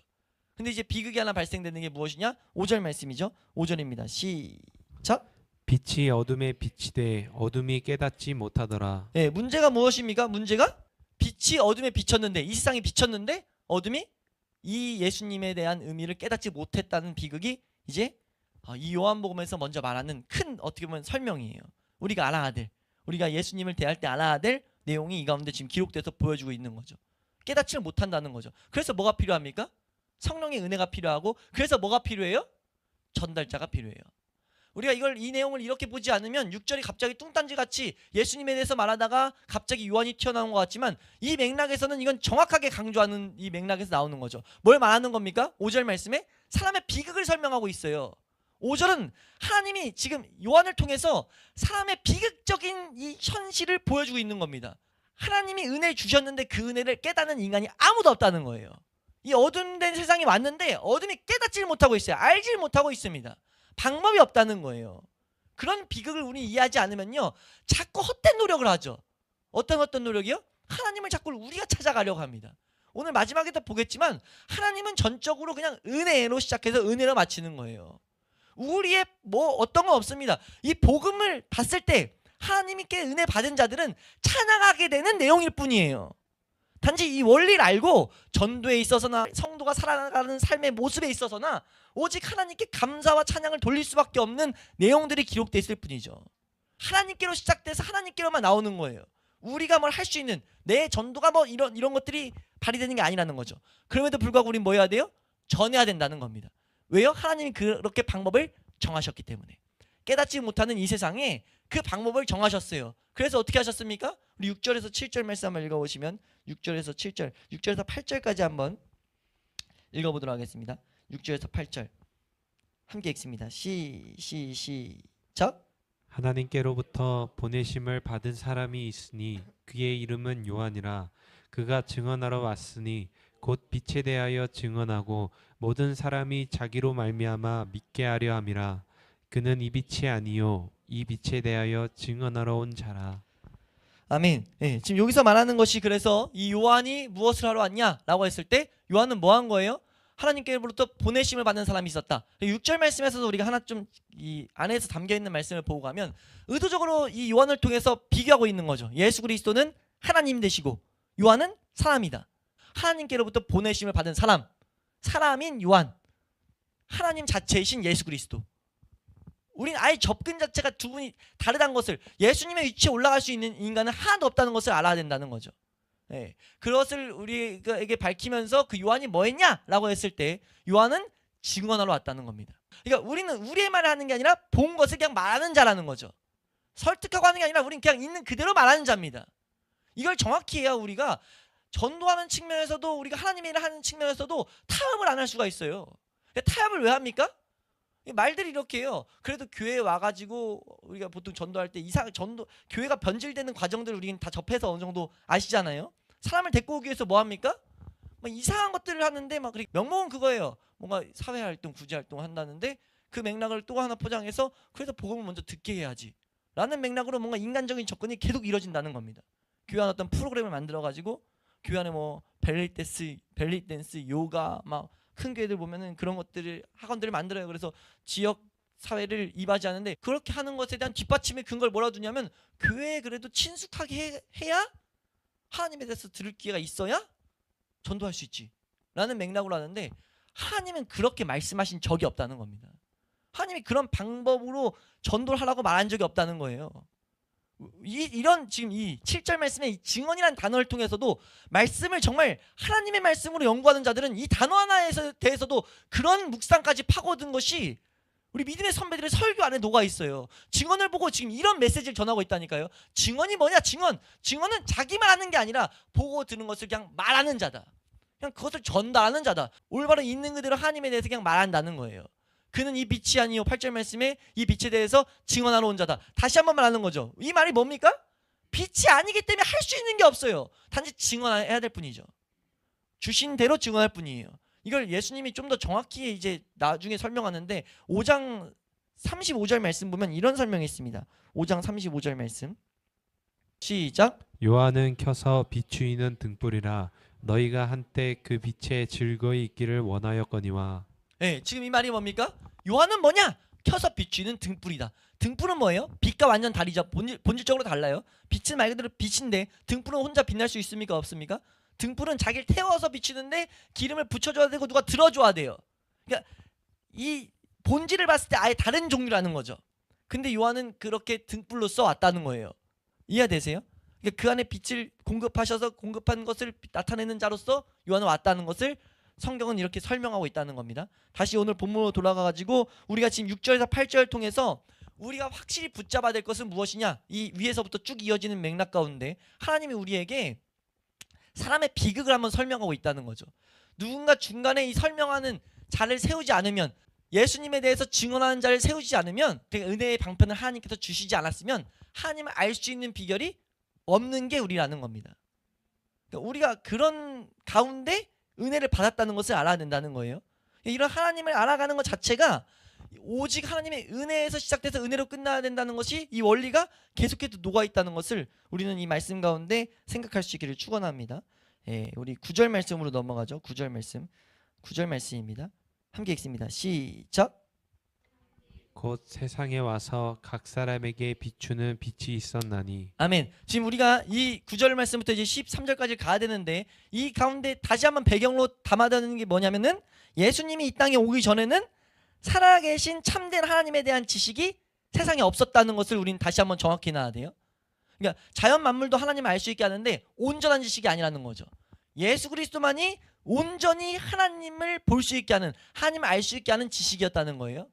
근데 이제 비극이 하나 발생되는 게 무엇이냐? 5절 말씀이죠. 5절입니다. 시작. 빛이 어둠에 빛이 돼 어둠이 깨닫지 못하더라. 네, 문제가 무엇입니까? 문제가 빛이 어둠에 비쳤는데, 이 세상에 비쳤는데 어둠이 이 예수님에 대한 의미를 깨닫지 못했다는 비극이 이제 이 요한복음에서 먼저 말하는 큰 어떻게 보면 설명이에요. 우리가 알아야 될, 우리가 예수님을 대할 때 알아야 될 내용이 이 가운데 지금 기록돼서 보여주고 있는 거죠. 깨닫지를 못한다는 거죠. 그래서 뭐가 필요합니까? 성령의 은혜가 필요하고, 그래서 뭐가 필요해요? 전달자가 필요해요. 우리가 이 내용을 이렇게 보지 않으면 6절이 갑자기 뚱딴지같이 예수님에 대해서 말하다가 갑자기 요한이 튀어나온 것 같지만, 이 맥락에서는 이건 정확하게 강조하는 이 맥락에서 나오는 거죠. 뭘 말하는 겁니까? 5절 말씀에 사람의 비극을 설명하고 있어요. 5절은 하나님이 지금 요한을 통해서 사람의 비극적인 이 현실을 보여주고 있는 겁니다. 하나님이 은혜를 주셨는데 그 은혜를 깨닫는 인간이 아무도 없다는 거예요. 이 어둠된 세상이 왔는데 어둠이 깨닫지를 못하고 있어요. 알지를 못하고 있습니다. 방법이 없다는 거예요. 그런 비극을 우리 이해하지 않으면요, 자꾸 헛된 노력을 하죠. 어떤 노력이요? 하나님을 자꾸 우리가 찾아가려고 합니다. 오늘 마지막에도 보겠지만 하나님은 전적으로 그냥 은혜로 시작해서 은혜로 마치는 거예요. 우리의 뭐 어떤 건 없습니다. 이 복음을 봤을 때 하나님께 은혜 받은 자들은 찬양하게 되는 내용일 뿐이에요. 단지 이 원리를 알고 전도에 있어서나 성도가 살아가는 삶의 모습에 있어서나 오직 하나님께 감사와 찬양을 돌릴 수밖에 없는 내용들이 기록되어 있을 뿐이죠. 하나님께로 시작돼서 하나님께로만 나오는 거예요. 우리가 뭘 할 수 있는 내 전도가 뭐 이런 것들이 발휘되는 게 아니라는 거죠. 그럼에도 불구하고 우리는 뭐 해야 돼요? 전해야 된다는 겁니다. 왜요? 하나님이 그렇게 방법을 정하셨기 때문에. 깨닫지 못하는 이 세상에 그 방법을 정하셨어요. 그래서 어떻게 하셨습니까? 우리 6절에서 7절 말씀 한번 읽어보시면, 6절에서 7절, 6절에서 8절까지 한번 읽어보도록 하겠습니다. 6절에서 8절 함께 읽습니다. 시작. 하나님께로부터 보내심을 받은 사람이 있으니 그의 이름은 요한이라. 그가 증언하러 왔으니 곧 빛에 대하여 증언하고 모든 사람이 자기로 말미암아 믿게 하려 함이라. 그는 이 빛이 아니요 이 빛에 대하여 증언하러 온 자라. 아멘. 네, 지금 여기서 말하는 것이, 그래서 이 요한이 무엇을 하러 왔냐라고 했을 때 요한은 뭐 한 거예요? 하나님께로부터 보내심을 받는 사람이 있었다. 6절 말씀에서도 우리가 하나 좀 이 안에서 담겨있는 말씀을 보고 가면 의도적으로 이 요한을 통해서 비교하고 있는 거죠. 예수 그리스도는 하나님 되시고 요한은 사람이다. 하나님께로부터 보내심을 받은 사람, 사람인 요한, 하나님 자체이신 예수 그리스도. 우린 아예 접근 자체가 두 분이 다르다는 것을, 예수님의 위치에 올라갈 수 있는 인간은 하나도 없다는 것을 알아야 된다는 거죠. 네. 그것을 우리에게 밝히면서 그 요한이 뭐 했냐라고 했을 때 요한은 증언하러 왔다는 겁니다. 그러니까 우리는 우리의 말을 하는 게 아니라 본 것을 그냥 말하는 자라는 거죠. 설득하고 하는 게 아니라 우리는 그냥 있는 그대로 말하는 자입니다. 이걸 정확히 해야 우리가 전도하는 측면에서도, 우리가 하나님의 일을 하는 측면에서도 타협을 안 할 수가 있어요. 타협을 왜 합니까? 말들이 이렇게 해요. 그래도 교회에 와가지고 우리가 보통 전도할 때 교회가 변질되는 과정들을 우리는 다 접해서 어느 정도 아시잖아요. 사람을 데리고 오기 위해서 뭐 합니까? 막 이상한 것들을 하는데, 막 명목은 그거예요. 뭔가 사회활동, 구제활동 한다는데 그 맥락을 또 하나 포장해서 그래서 복음을 먼저 듣게 해야지 라는 맥락으로 뭔가 인간적인 접근이 계속 이루어진다는 겁니다. 교회 안에 어떤 프로그램을 만들어가지고 교회 안에 뭐 벨리 댄스, 요가, 막 큰 교회들 보면은 그런 것들을, 학원들을 만들어요. 그래서 지역 사회를 이바지하는데, 그렇게 하는 것에 대한 뒷받침의 근거를 뭐라 두냐면, 교회에 그래도 친숙하게 해야 하나님에 대해서 들을 기회가 있어야 전도할 수 있지 라는 맥락으로 하는데, 하나님은 그렇게 말씀하신 적이 없다는 겁니다. 하나님이 그런 방법으로 전도를 하라고 말한 적이 없다는 거예요. 이런 지금 이 7절 말씀의 이 증언이라는 단어를 통해서도 말씀을 정말 하나님의 말씀으로 연구하는 자들은 이 단어 하나에 대해서도 그런 묵상까지 파고든 것이 우리 믿음의 선배들의 설교 안에 녹아 있어요. 증언을 보고 지금 이런 메시지를 전하고 있다니까요. 증언이 뭐냐? 증언은 자기만 하는 게 아니라 보고 들은 것을 그냥 말하는 자다. 그냥 그것을 전달하는 자다. 올바로 있는 그대로 하나님에 대해서 그냥 말한다는 거예요. 그는 이 빛이 아니요, 8절 말씀에 이 빛에 대해서 증언하러 온 자다. 다시 한번 말하는 거죠. 이 말이 뭡니까? 빛이 아니기 때문에 할 수 있는 게 없어요. 단지 증언해야 될 뿐이죠. 주신 대로 증언할 뿐이에요. 이걸 예수님이 좀 더 정확히 이제 나중에 설명하는데 5장 35절 말씀 보면 이런 설명이 있습니다. 5장 35절 말씀 시작. 요한은 켜서 비추이는 등불이라 너희가 한때 그 빛에 즐거이 있기를 원하였거니와. 네, 지금 이 말이 뭡니까? 요한은 뭐냐? 켜서 비추는 등불이다. 등불은 뭐예요? 빛과 완전 다르죠. 본질적으로 달라요. 빛은 말 그대로 빛인데 등불은 혼자 빛날 수 있습니까? 없습니까? 등불은 자기를 태워서 비추는데 기름을 붙여줘야 되고 누가 들어줘야 돼요. 그러니까 이 본질을 봤을 때 아예 다른 종류라는 거죠. 근데 요한은 그렇게 등불로 써왔다는 거예요. 이해되세요? 그러니까 그 안에 빛을 공급하셔서 공급한 것을 나타내는 자로서 요한은 왔다는 것을 성경은 이렇게 설명하고 있다는 겁니다. 다시 오늘 본문으로 돌아가가지고 우리가 지금 6절에서 8절 통해서 우리가 확실히 붙잡아야 될 것은 무엇이냐? 이 위에서부터 쭉 이어지는 맥락 가운데 하나님이 우리에게 사람의 비극을 한번 설명하고 있다는 거죠. 누군가 중간에 이 설명하는 자를 세우지 않으면, 예수님에 대해서 증언하는 자를 세우지 않으면, 되게 은혜의 방편을 하나님께서 주시지 않았으면 하나님을 알 수 있는 비결이 없는 게 우리라는 겁니다. 그러니까 우리가 그런 가운데 은혜를 받았다는 것을 알아야 된다는 거예요. 이런 하나님을 알아가는 것 자체가 오직 하나님의 은혜에서 시작돼서 은혜로 끝나야 된다는 것이, 이 원리가 계속해서 녹아있다는 것을 우리는 이 말씀 가운데 생각할 수 있기를 축원합니다. 예, 우리 9절 말씀으로 넘어가죠. 9절 말씀, 9절 말씀입니다. 함께 읽습니다. 시작. 곧 세상에 와서 각 사람에게 비추는 빛이 있었나니. 아멘. 지금 우리가 이 9절 말씀부터 이제 13절까지 가야 되는데, 이 가운데 다시 한번 배경으로 담아두는 게 뭐냐면은, 예수님이 이 땅에 오기 전에는 살아계신 참된 하나님에 대한 지식이 세상에 없었다는 것을 우리는 다시 한번 정확히 놔야 돼요. 그러니까 자연 만물도 하나님을 알 수 있게 하는데 온전한 지식이 아니라는 거죠. 예수 그리스도만이 온전히 하나님을 볼 수 있게 하는, 하나님을 알 수 있게 하는 지식이었다는 거예요.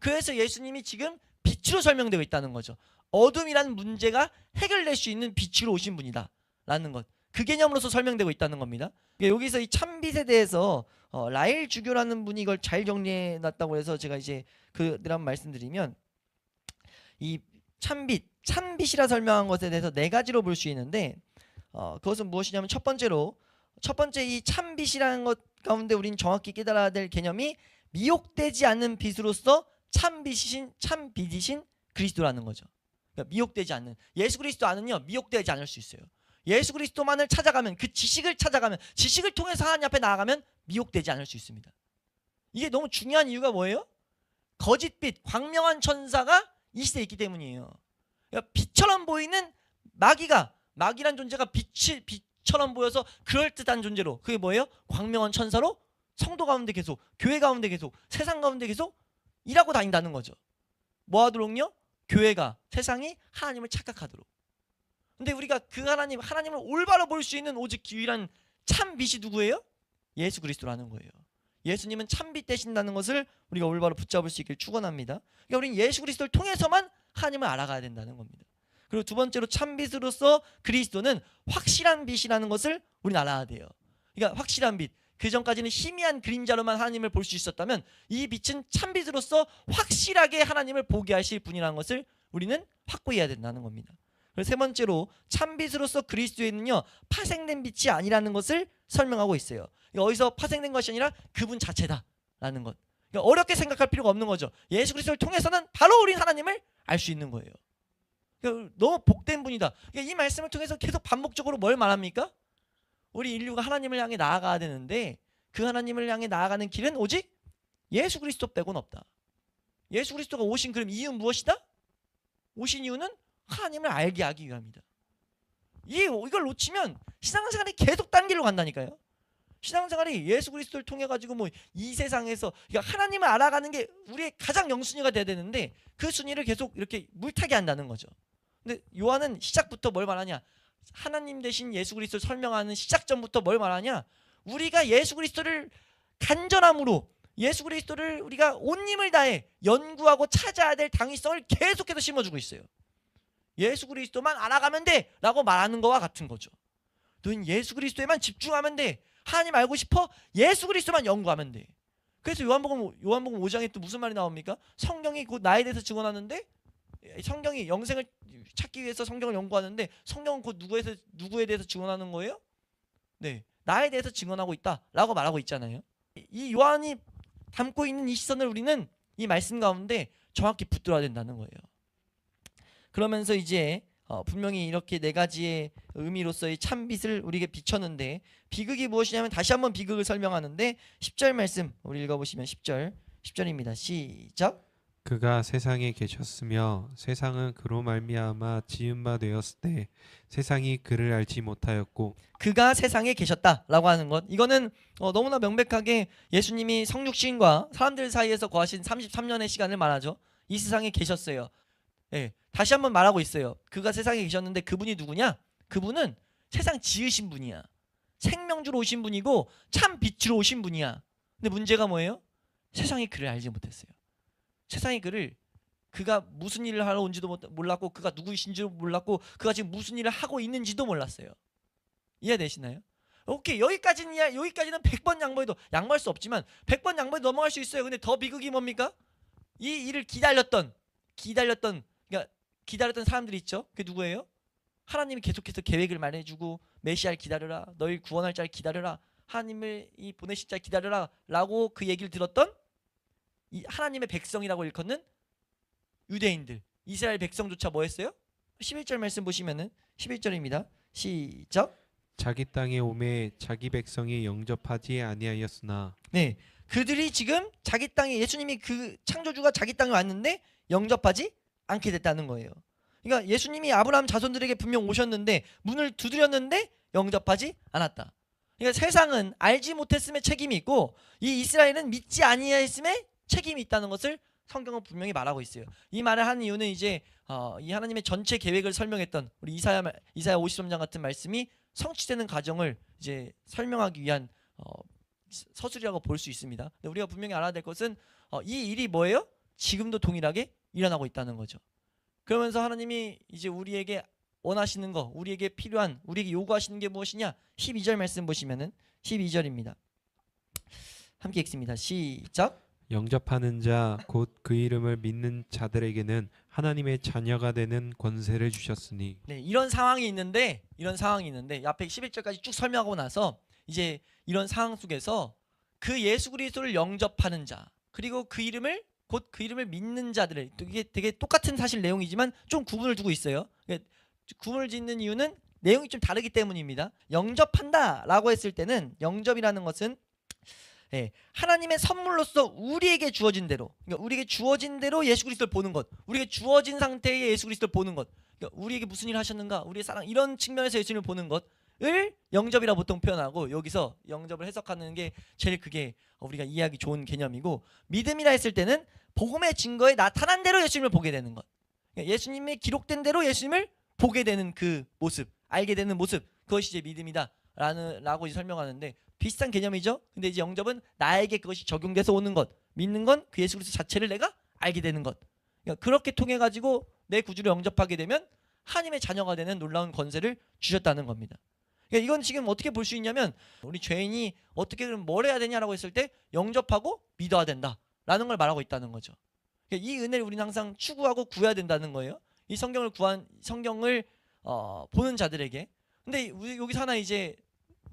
그래서 예수님이 지금 빛으로 설명되고 있다는 거죠. 어둠이라는 문제가 해결될 수 있는 빛으로 오신 분이다 라는 것, 그 개념으로서 설명되고 있다는 겁니다. 여기서 이 참빛에 대해서 라일 주교라는 분이 이걸 잘 정리해 놨다고 해서 제가 이제 그들 한번 말씀드리면, 이 참빛이라 설명한 것에 대해서 네 가지로 볼 수 있는데, 그것은 무엇이냐면 첫 번째 이 참빛이라는 것 가운데 우리는 정확히 깨달아야 될 개념이 미혹되지 않는 빛으로서 참빛이신 그리스도라는 거죠. 그러니까 미혹되지 않는, 예수 그리스도 안은요 미혹되지 않을 수 있어요. 예수 그리스도만을 찾아가면, 그 지식을 찾아가면, 지식을 통해서 하나님 앞에 나아가면 미혹되지 않을 수 있습니다. 이게 너무 중요한 이유가 뭐예요? 거짓빛, 광명한 천사가 이 시대에 있기 때문이에요. 그러니까 빛처럼 보이는 마귀란 존재가 빛처럼 보여서 그럴듯한 존재로, 그게 뭐예요? 광명한 천사로 성도 가운데 계속, 교회 가운데 계속, 세상 가운데 계속 일하고 다닌다는 거죠. 뭐 하도록요? 교회가, 세상이 하나님을 착각하도록. 근데 우리가 그 하나님을 올바로 볼 수 있는 오직 유일한 참빛이 누구예요? 예수 그리스도라는 거예요. 예수님은 참빛 되신다는 것을 우리가 올바로 붙잡을 수 있길 축원합니다. 그러니까 우리는 예수 그리스도를 통해서만 하나님을 알아가야 된다는 겁니다. 그리고 두 번째로 참빛으로서 그리스도는 확실한 빛이라는 것을 우리는 알아야 돼요. 그러니까 확실한 빛, 그 전까지는 희미한 그림자로만 하나님을 볼 수 있었다면 이 빛은 참빛으로서 확실하게 하나님을 보게 하실 분이라는 것을 우리는 확고해야 된다는 겁니다. 그리고 세 번째로 참빛으로서 그리스도에는요 파생된 빛이 아니라는 것을 설명하고 있어요. 어디서 파생된 것이 아니라 그분 자체다라는 것. 그러니까 어렵게 생각할 필요가 없는 거죠. 예수 그리스도를 통해서는 바로 우린 하나님을 알 수 있는 거예요. 그러니까 너무 복된 분이다. 그러니까 이 말씀을 통해서 계속 반복적으로 뭘 말합니까? 우리 인류가 하나님을 향해 나아가야 되는데, 그 하나님을 향해 나아가는 길은 오직 예수 그리스도 빼고는 없다. 예수 그리스도가 오신 그럼 이유는 무엇이다? 오신 이유는 하나님을 알게 하기 위함이다. 이걸 놓치면 신앙생활이 계속 딴 길로 간다니까요. 신앙생활이 예수 그리스도를 통해 가지고 뭐 이 세상에서, 그러니까 하나님을 알아가는 게 우리의 가장 영순위가 돼야 되는데 그 순위를 계속 이렇게 물타기 한다는 거죠. 근데 요한은 시작부터 뭘 말하냐? 하나님 대신 예수 그리스도를 설명하는 시작점부터 뭘 말하냐? 우리가 예수 그리스도를 간절함으로, 예수 그리스도를 우리가 온 힘을 다해 연구하고 찾아야 될 당위성을 계속해서 심어주고 있어요. 예수 그리스도만 알아가면 돼 라고 말하는 거와 같은 거죠. 너는 예수 그리스도에만 집중하면 돼. 하나님 알고 싶어? 예수 그리스도만 연구하면 돼. 그래서 요한복음 5장에 또 무슨 말이 나옵니까? 성경이 곧 나에 대해서 증언하는데, 성경이 영생을 찾기 위해서 성경을 연구하는데 성경은 곧 누구에 대해서 증언하는 거예요? 네, 나에 대해서 증언하고 있다라고 말하고 있잖아요. 이 요한이 담고 있는 이 시선을 우리는 이 말씀 가운데 정확히 붙들어야 된다는 거예요. 그러면서 이제 분명히 이렇게 네 가지의 의미로서의 참빛을 우리에게 비쳤는데, 비극이 무엇이냐면 다시 한번 비극을 설명하는데 10절 말씀 우리 읽어보시면 10절입니다. 시작. 그가 세상에 계셨으며 세상은 그로 말미암아 지은 바 되었을 때 세상이 그를 알지 못하였고. 그가 세상에 계셨다라고 하는 것, 이거는 너무나 명백하게 예수님이 성육신과 사람들 사이에서 거하신 33년의 시간을 말하죠. 이 세상에 계셨어요. 예, 다시 한번 말하고 있어요. 그가 세상에 계셨는데 그분이 누구냐? 그분은 세상 지으신 분이야. 생명주로 오신 분이고 참 빛으로 오신 분이야. 근데 문제가 뭐예요? 세상이 그를 알지 못했어요. 세상이 그가 무슨 일을 하러 온지도 몰랐고, 그가 누구이신지도 몰랐고, 그가 지금 무슨 일을 하고 있는지도 몰랐어요. 이해되시나요? 오케이, 여기까지는 100번 양보해도, 양보할 수 없지만 100번 양보해도 넘어갈 수 있어요. 근데 더 비극이 뭡니까? 이 일을 기다렸던 그러니까 기다렸던 사람들이 있죠. 그게 누구예요? 하나님이 계속해서 계획을 말해주고, 메시아를 기다려라, 너희 구원할 자를 기다려라, 하나님을 이 보내실 자를 기다려라 라고 그 얘기를 들었던 이 하나님의 백성이라고 일컫는 유대인들, 이스라엘 백성조차 뭐 했어요? 11절 말씀 보시면은 11절입니다. 시작. 자기 땅에 오매 자기 백성이 영접하지 아니하였으나. 네, 그들이 지금 자기 땅에, 예수님이 그 창조주가 자기 땅에 왔는데 영접하지 않게 됐다는 거예요. 그러니까 예수님이 아브라함 자손들에게 분명 오셨는데 문을 두드렸는데 영접하지 않았다. 그러니까 세상은 알지 못했음의 책임이 있고, 이 이스라엘은 믿지 아니하였음의 책임이 있다는 것을 성경은 분명히 말하고 있어요. 이 말을 하는 이유는 이제 이 하나님의 전체 계획을 설명했던 우리 이사야 53장 같은 말씀이 성취되는 과정을 이제 설명하기 위한 서술이라고 볼 수 있습니다. 근데 우리가 분명히 알아야 될 것은 이 일이 뭐예요? 지금도 동일하게 일어나고 있다는 거죠. 그러면서 하나님이 이제 우리에게 원하시는 거, 우리에게 필요한, 우리에게 요구하시는 게 무엇이냐? 12절 말씀 보시면은 12절입니다. 함께 읽습니다. 시작. 영접하는 자 곧 그 이름을 믿는 자들에게는 하나님의 자녀가 되는 권세를 주셨으니. 네, 이런 상황이 있는데 앞에 11절까지 쭉 설명하고 나서 이제 이런 상황 속에서 그 예수 그리스도를 영접하는 자, 그리고 그 이름을 곧 그 이름을 믿는 자들의, 이게 되게 똑같은 사실 내용이지만 좀 구분을 두고 있어요. 구분을 짓는 이유는 내용이 좀 다르기 때문입니다. 영접한다라고 했을 때는, 영접이라는 것은 하나님의 선물로서 우리에게 주어진 대로, 그러니까 우리에게 주어진 대로 예수 그리스도를 보는 것, 우리에게 주어진 상태의 예수 그리스도를 보는 것, 그러니까 우리에게 무슨 일을 하셨는가, 우리의 사랑, 이런 측면에서 예수님을 보는 것을 영접이라 보통 표현하고, 여기서 영접을 해석하는 게 제일 그게 우리가 이해하기 좋은 개념이고, 믿음이라 했을 때는 복음의 증거에 나타난 대로 예수님을 보게 되는 것, 그러니까 예수님의 기록된 대로 예수님을 보게 되는 그 모습, 알게 되는 모습, 그것이 이제 믿음이다 라고 이제 설명하는데, 비슷한 개념이죠. 근데 이제 영접은 나에게 그것이 적용돼서 오는 것, 믿는 건 그 예수 그리스도 자체를 내가 알게 되는 것, 그러니까 그렇게 통해 가지고 내 구주를 영접하게 되면 하나님의 자녀가 되는 놀라운 권세를 주셨다는 겁니다. 그러니까 이건 지금 어떻게 볼 수 있냐면, 우리 죄인이 어떻게 그럼 뭘 해야 되냐라고 했을 때 영접하고 믿어야 된다라는 걸 말하고 있다는 거죠. 그러니까 이 은혜를 우리는 항상 추구하고 구해야 된다는 거예요. 이 성경을 보는 자들에게. 근데 여기서 하나 이제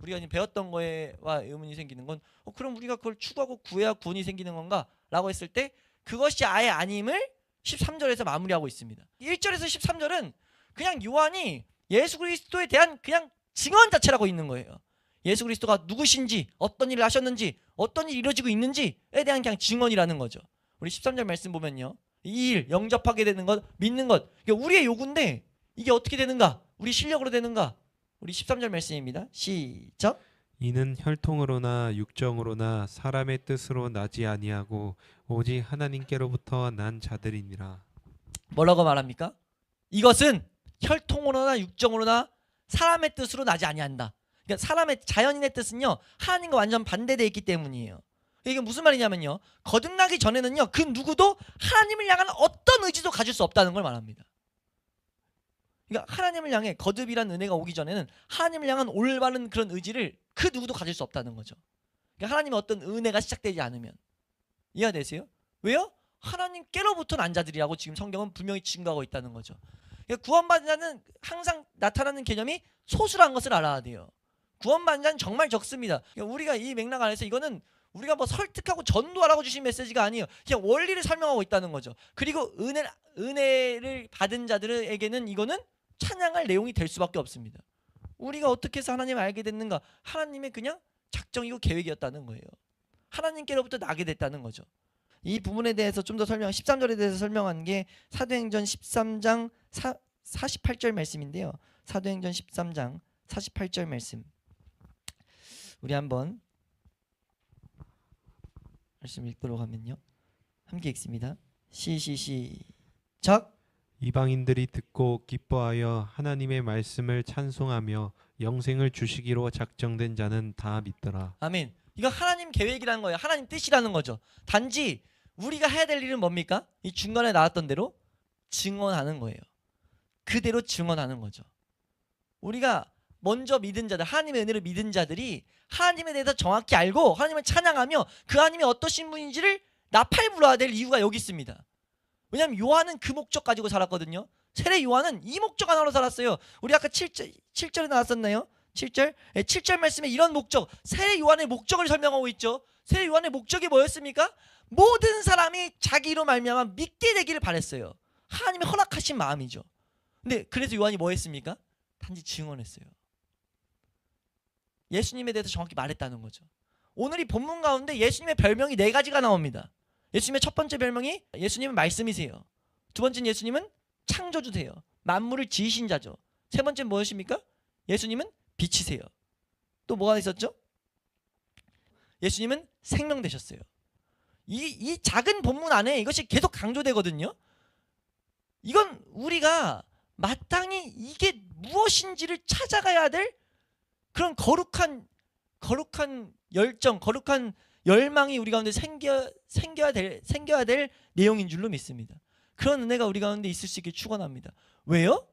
우리가 배웠던 거에와 의문이 생기는 건, 그럼 우리가 그걸 추구하고 구해야 구원이 생기는 건가? 라고 했을 때 그것이 아예 아님을 13절에서 마무리하고 있습니다. 1절에서 13절은 그냥 요한이 예수 그리스도에 대한 그냥 증언 자체라고 있는 거예요. 예수 그리스도가 누구신지, 어떤 일을 하셨는지, 어떤 일이 이루어지고 있는지에 대한 그냥 증언이라는 거죠. 우리 13절 말씀 보면요, 이 일, 영접하게 되는 것, 믿는 것, 이게 우리의 요구인데 이게 어떻게 되는가? 우리 실력으로 되는가? 우리 13절 말씀입니다. 시작. 이는 혈통으로나 육정으로나 사람의 뜻으로 나지 아니하고 오직 하나님께로부터 난 자들이니라. 뭐라고 말합니까? 이것은 혈통으로나 육정으로나 사람의 뜻으로 나지 아니한다. 그러니까 사람의 자연인의 뜻은요, 하나님과 완전 반대되어 있기 때문이에요. 이게 무슨 말이냐면요, 거듭나기 전에는요, 그 누구도 하나님을 향한 어떤 의지도 가질 수 없다는 걸 말합니다. 그러니까 하나님을 향해, 거듭이란 은혜가 오기 전에는 하나님을 향한 올바른 그런 의지를 그 누구도 가질 수 없다는 거죠. 그러니까 하나님의 어떤 은혜가 시작되지 않으면. 이해가 되세요? 왜요? 하나님께로부터 난 자들이라고 지금 성경은 분명히 증거하고 있다는 거죠. 그러니까 구원받은 자는 항상 나타나는 개념이 소수라는 것을 알아야 돼요. 구원받은 자는 정말 적습니다. 그러니까 우리가 이 맥락 안에서 이거는 우리가 뭐 설득하고 전도하라고 주신 메시지가 아니에요. 그냥 원리를 설명하고 있다는 거죠. 그리고 은혜를 받은 자들에게는 이거는 찬양할 내용이 될 수밖에 없습니다. 우리가 어떻게 해서 하나님을 알게 됐는가? 하나님의 그냥 작정이고 계획이었다는 거예요. 하나님께로부터 나게 됐다는 거죠. 이 부분에 대해서 좀 더 13절에 대해서 설명한 게 사도행전 13장 48절 말씀인데요. 사도행전 13장 48절 말씀. 우리 한번 말씀 읽도록 하면요. 함께 읽습니다. 시작. 이방인들이 듣고 기뻐하여 하나님의 말씀을 찬송하며 영생을 주시기로 작정된 자는 다 믿더라. 아멘. 이거 하나님 계획이라는 거예요. 하나님 뜻이라는 거죠. 단지 우리가 해야 될 일은 뭡니까? 이 중간에 나왔던 대로 증언하는 거예요. 그대로 증언하는 거죠. 우리가 먼저 믿은 자들, 하나님의 은혜를 믿은 자들이 하나님에 대해서 정확히 알고 하나님을 찬양하며 그 하나님이 어떠신 분인지를 나팔 불어야 될 이유가 여기 있습니다. 왜냐하면 요한은 그 목적 가지고 살았거든요. 세례 요한은 이 목적 하나로 살았어요. 우리 아까 7절에 나왔었나요? 7절? 7절 말씀에 이런 목적, 세례 요한의 목적을 설명하고 있죠. 세례 요한의 목적이 뭐였습니까? 모든 사람이 자기로 말미암아 믿게 되기를 바랬어요. 하나님이 허락하신 마음이죠. 근데 그래서 요한이 뭐 했습니까? 단지 증언했어요. 예수님에 대해서 정확히 말했다는 거죠. 오늘 이 본문 가운데 예수님의 별명이 4가지가 나옵니다. 예수님의 첫 번째 별명이 예수님은 말씀이세요. 두 번째는 예수님은 창조주세요. 만물을 지으신 자죠. 세 번째는 무엇입니까? 예수님은 빛이세요. 또 뭐가 있었죠? 예수님은 생명 되셨어요. 이 작은 본문 안에 이것이 계속 강조되거든요. 이건 우리가 마땅히 이게 무엇인지를 찾아가야 될 그런 거룩한 열정, 거룩한 열망이 우리 가운데 생겨야 될 내용인 줄로 믿습니다. 그런 은혜가 우리 가운데 있을 수 있게 축원합니다. 왜요?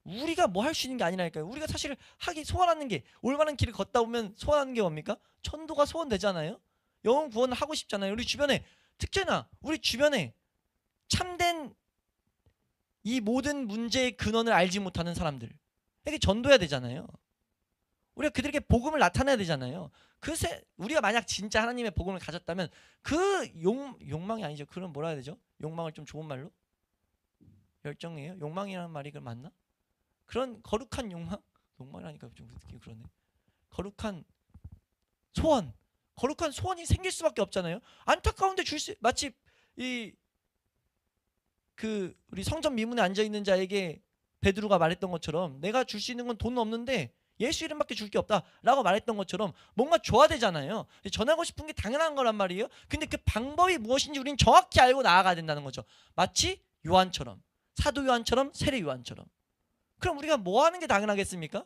우리가 뭐 할 수 있는 게 아니라니까요. 우리가 사실 소원하는 게, 올바른 길을 걷다 보면 소원하는 게 뭡니까? 천도가 소원되잖아요. 영혼 구원을 하고 싶잖아요. 우리 주변에, 특히나 우리 주변에 참된 이 모든 문제의 근원을 알지 못하는 사람들에게 전도해야 되잖아요. 우리가 그들에게 복음을 나타내야 되잖아요. 글쎄, 우리가 만약 진짜 하나님의 복음을 가졌다면 그 욕망이 아니죠. 그럼 뭐라 해야 되죠? 욕망을 좀 좋은 말로? 열정이에요? 욕망이라는 말이 그 맞나? 그런 거룩한 욕망이라니까 좀 그러네. 거룩한 소원이 생길 수밖에 없잖아요. 안타까운데 마치 우리 성전 미문에 앉아 있는 자에게 베드로가 말했던 것처럼 내가 줄 수 있는 건 돈 없는데 예수 이름밖에 줄 게 없다라고 말했던 것처럼 뭔가 줘야 되잖아요. 전하고 싶은 게 당연한 거란 말이에요. 근데 그 방법이 무엇인지 우리는 정확히 알고 나아가야 된다는 거죠. 마치 요한처럼, 사도 요한처럼, 세례 요한처럼. 그럼 우리가 뭐 하는 게 당연하겠습니까?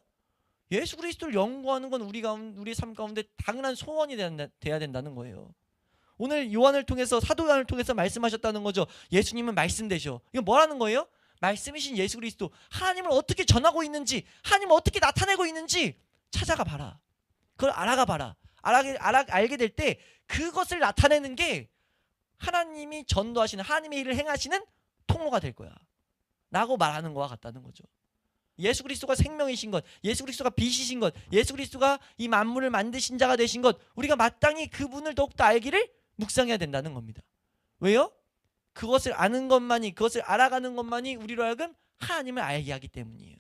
예수 그리스도를 연구하는 건 우리 삶 가운데 당연한 소원이 돼야 된다는 거예요. 오늘 요한을 통해서, 사도 요한을 통해서 말씀하셨다는 거죠. 예수님은 말씀 되셔. 이거 뭐라는 거예요? 말씀이신 예수 그리스도, 하나님을 어떻게 전하고 있는지, 하나님을 어떻게 나타내고 있는지 찾아가 봐라. 그걸 알아가 봐라. 알게 될 때 그것을 나타내는 게 하나님이 전도하시는, 하나님의 일을 행하시는 통로가 될 거야 라고 말하는 거와 같다는 거죠. 예수 그리스도가 생명이신 것, 예수 그리스도가 빛이신 것, 예수 그리스도가 이 만물을 만드신 자가 되신 것, 우리가 마땅히 그분을 더욱더 알기를 묵상해야 된다는 겁니다. 왜요? 그것을 아는 것만이, 그것을 알아가는 것만이 우리로 하여금 하나님을 알게 하기 때문이에요.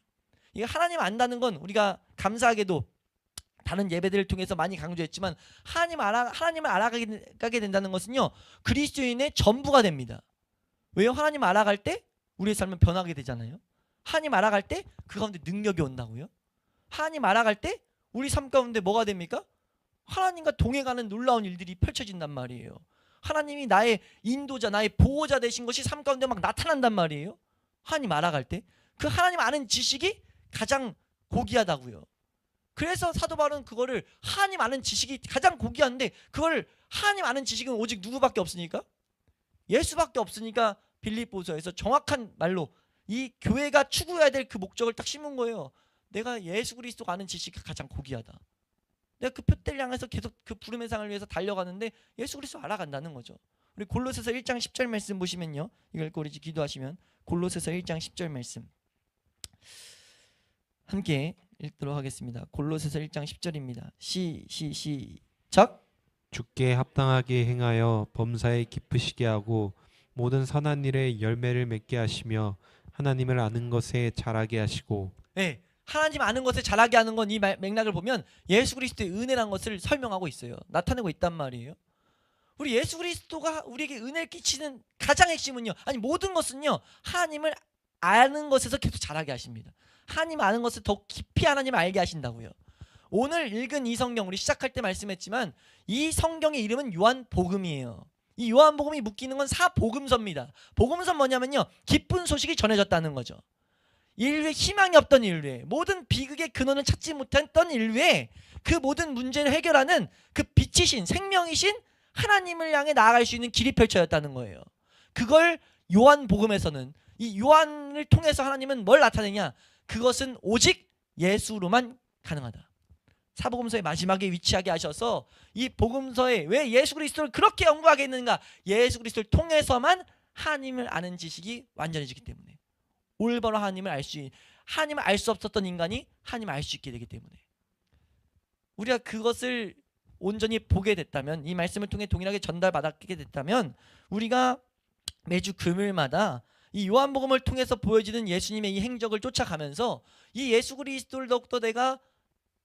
이게 하나님을 안다는 건 우리가 감사하게도 다른 예배들을 통해서 많이 강조했지만 하나님을 알아가게 된다는 것은요, 그리스도인의 전부가 됩니다. 왜요? 하나님을 알아갈 때 우리의 삶은 변하게 되잖아요. 하나님 알아갈 때 그 가운데 능력이 온다고요. 하나님 알아갈 때 우리 삶 가운데 뭐가 됩니까? 하나님과 동행하는 놀라운 일들이 펼쳐진단 말이에요. 하나님이 나의 인도자, 나의 보호자 되신 것이 삶 가운데 막 나타난단 말이에요. 하나님 알아갈 때 그 하나님 아는 지식이 가장 고귀하다고요. 그래서 사도 바울은 그거를, 하나님 아는 지식이 가장 고귀한데 그걸, 하나님 아는 지식은 오직 누구밖에 없으니까? 예수밖에 없으니까 빌립보서에서 정확한 말로 이 교회가 추구해야 될 그 목적을 딱 심은 거예요. 내가 예수 그리스도가 아는 지식이 가장 고귀하다. 내가 그 표대를 향해서 계속 그 부름의 상을 위해서 달려가는데 예수 그리스도 알아간다는 거죠. 우리 골로새서 1장 10절 말씀 보시면요, 이걸 읽고 우리 기도하시면 골로새서 1장 10절 말씀 함께 읽도록 하겠습니다. 골로새서 1장 10절입니다. 시작. 주께 합당하게 행하여 범사에 기쁘시게 하고 모든 선한 일에 열매를 맺게 하시며 하나님을 아는 것에 자라게 하시고. 예, 하나님 아는 것을 잘하게 하는 건 이 맥락을 보면 예수 그리스도의 은혜란 것을 설명하고 있어요. 나타내고 있단 말이에요. 우리 예수 그리스도가 우리에게 은혜를 끼치는 가장 핵심은요, 아니 모든 것은요, 하나님을 아는 것에서 계속 자라게 하십니다. 하나님 아는 것을 더 깊이 하나님을 알게 하신다고요. 오늘 읽은 이 성경, 우리 시작할 때 말씀했지만 이 성경의 이름은 요한복음이에요. 이 요한복음이 묶이는 건 사복음서입니다. 복음서 뭐냐면요, 기쁜 소식이 전해졌다는 거죠. 인류에 희망이 없던 인류에, 모든 비극의 근원을 찾지 못했던 인류에 그 모든 문제를 해결하는 그 빛이신 생명이신 하나님을 향해 나아갈 수 있는 길이 펼쳐졌다는 거예요. 그걸 요한복음에서는, 이 요한을 통해서 하나님은 뭘 나타내냐, 그것은 오직 예수로만 가능하다. 사복음서의 마지막에 위치하게 하셔서 이 복음서에 왜 예수 그리스도를 그렇게 연구하게 했는가, 예수 그리스도를 통해서만 하나님을 아는 지식이 완전해지기 때문에, 올바로 하나님을 알 수 없었던 인간이 하나님을 알 수 있게 되기 때문에, 우리가 그것을 온전히 보게 됐다면, 이 말씀을 통해 동일하게 전달받게 됐다면, 우리가 매주 금요일마다 이 요한복음을 통해서 보여지는 예수님의 이 행적을 쫓아가면서 이 예수 그리스도를 더욱더 내가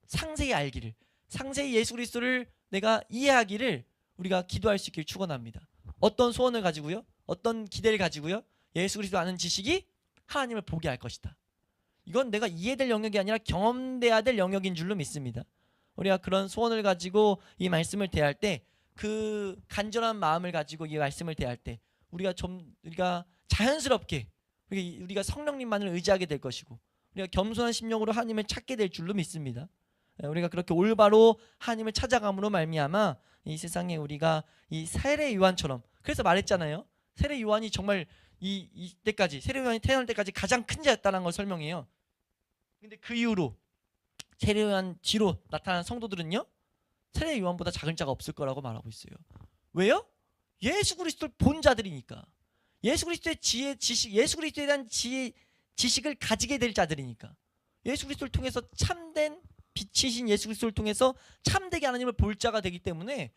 상세히 알기를, 상세히 예수 그리스도를 내가 이해하기를 우리가 기도할 수 있기를 축원합니다. 어떤 소원을 가지고요, 어떤 기대를 가지고요, 예수 그리스도 아는 지식이 하나님을 보게 할 것이다. 이건 내가 이해될 영역이 아니라 경험돼야 될 영역인 줄로 믿습니다. 우리가 그런 소원을 가지고 이 말씀을 대할 때, 그 간절한 마음을 가지고 이 말씀을 대할 때 우리가 자연스럽게 우리가 성령님만을 의지하게 될 것이고, 우리가 겸손한 심령으로 하나님을 찾게 될 줄로 믿습니다. 우리가 그렇게 올바로 하나님을 찾아감으로 말미암아 이 세상에 우리가 이 세례 요한처럼, 그래서 말했잖아요, 세례 요한이 정말 이때까지, 세례 요한이 태어날 때까지 가장 큰 자였다는 걸 설명해요. 근데 그 이후로 세례 요한 뒤로 나타난 성도들은요, 세례 요한보다 작은 자가 없을 거라고 말하고 있어요. 왜요? 예수 그리스도를 본 자들이니까. 예수 그리스도의 지식, 예수 그리스도에 대한 지식을 가지게 될 자들이니까. 예수 그리스도를 통해서 참된 빛이신 예수 그리스도를 통해서 참되게 하나님을 볼 자가 되기 때문에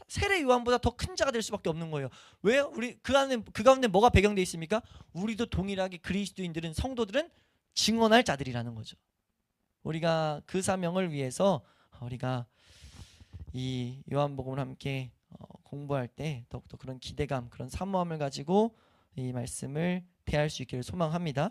세례 요한보다 더 큰 자가 될 수밖에 없는 거예요. 왜요? 우리 그 가운데 뭐가 배경되어 있습니까? 우리도 동일하게 그리스도인들은, 성도들은 증언할 자들이라는 거죠. 우리가 그 사명을 위해서 우리가 이 요한복음을 함께 공부할 때 더욱더 그런 기대감, 그런 사모함을 가지고 이 말씀을 대할 수 있기를 소망합니다.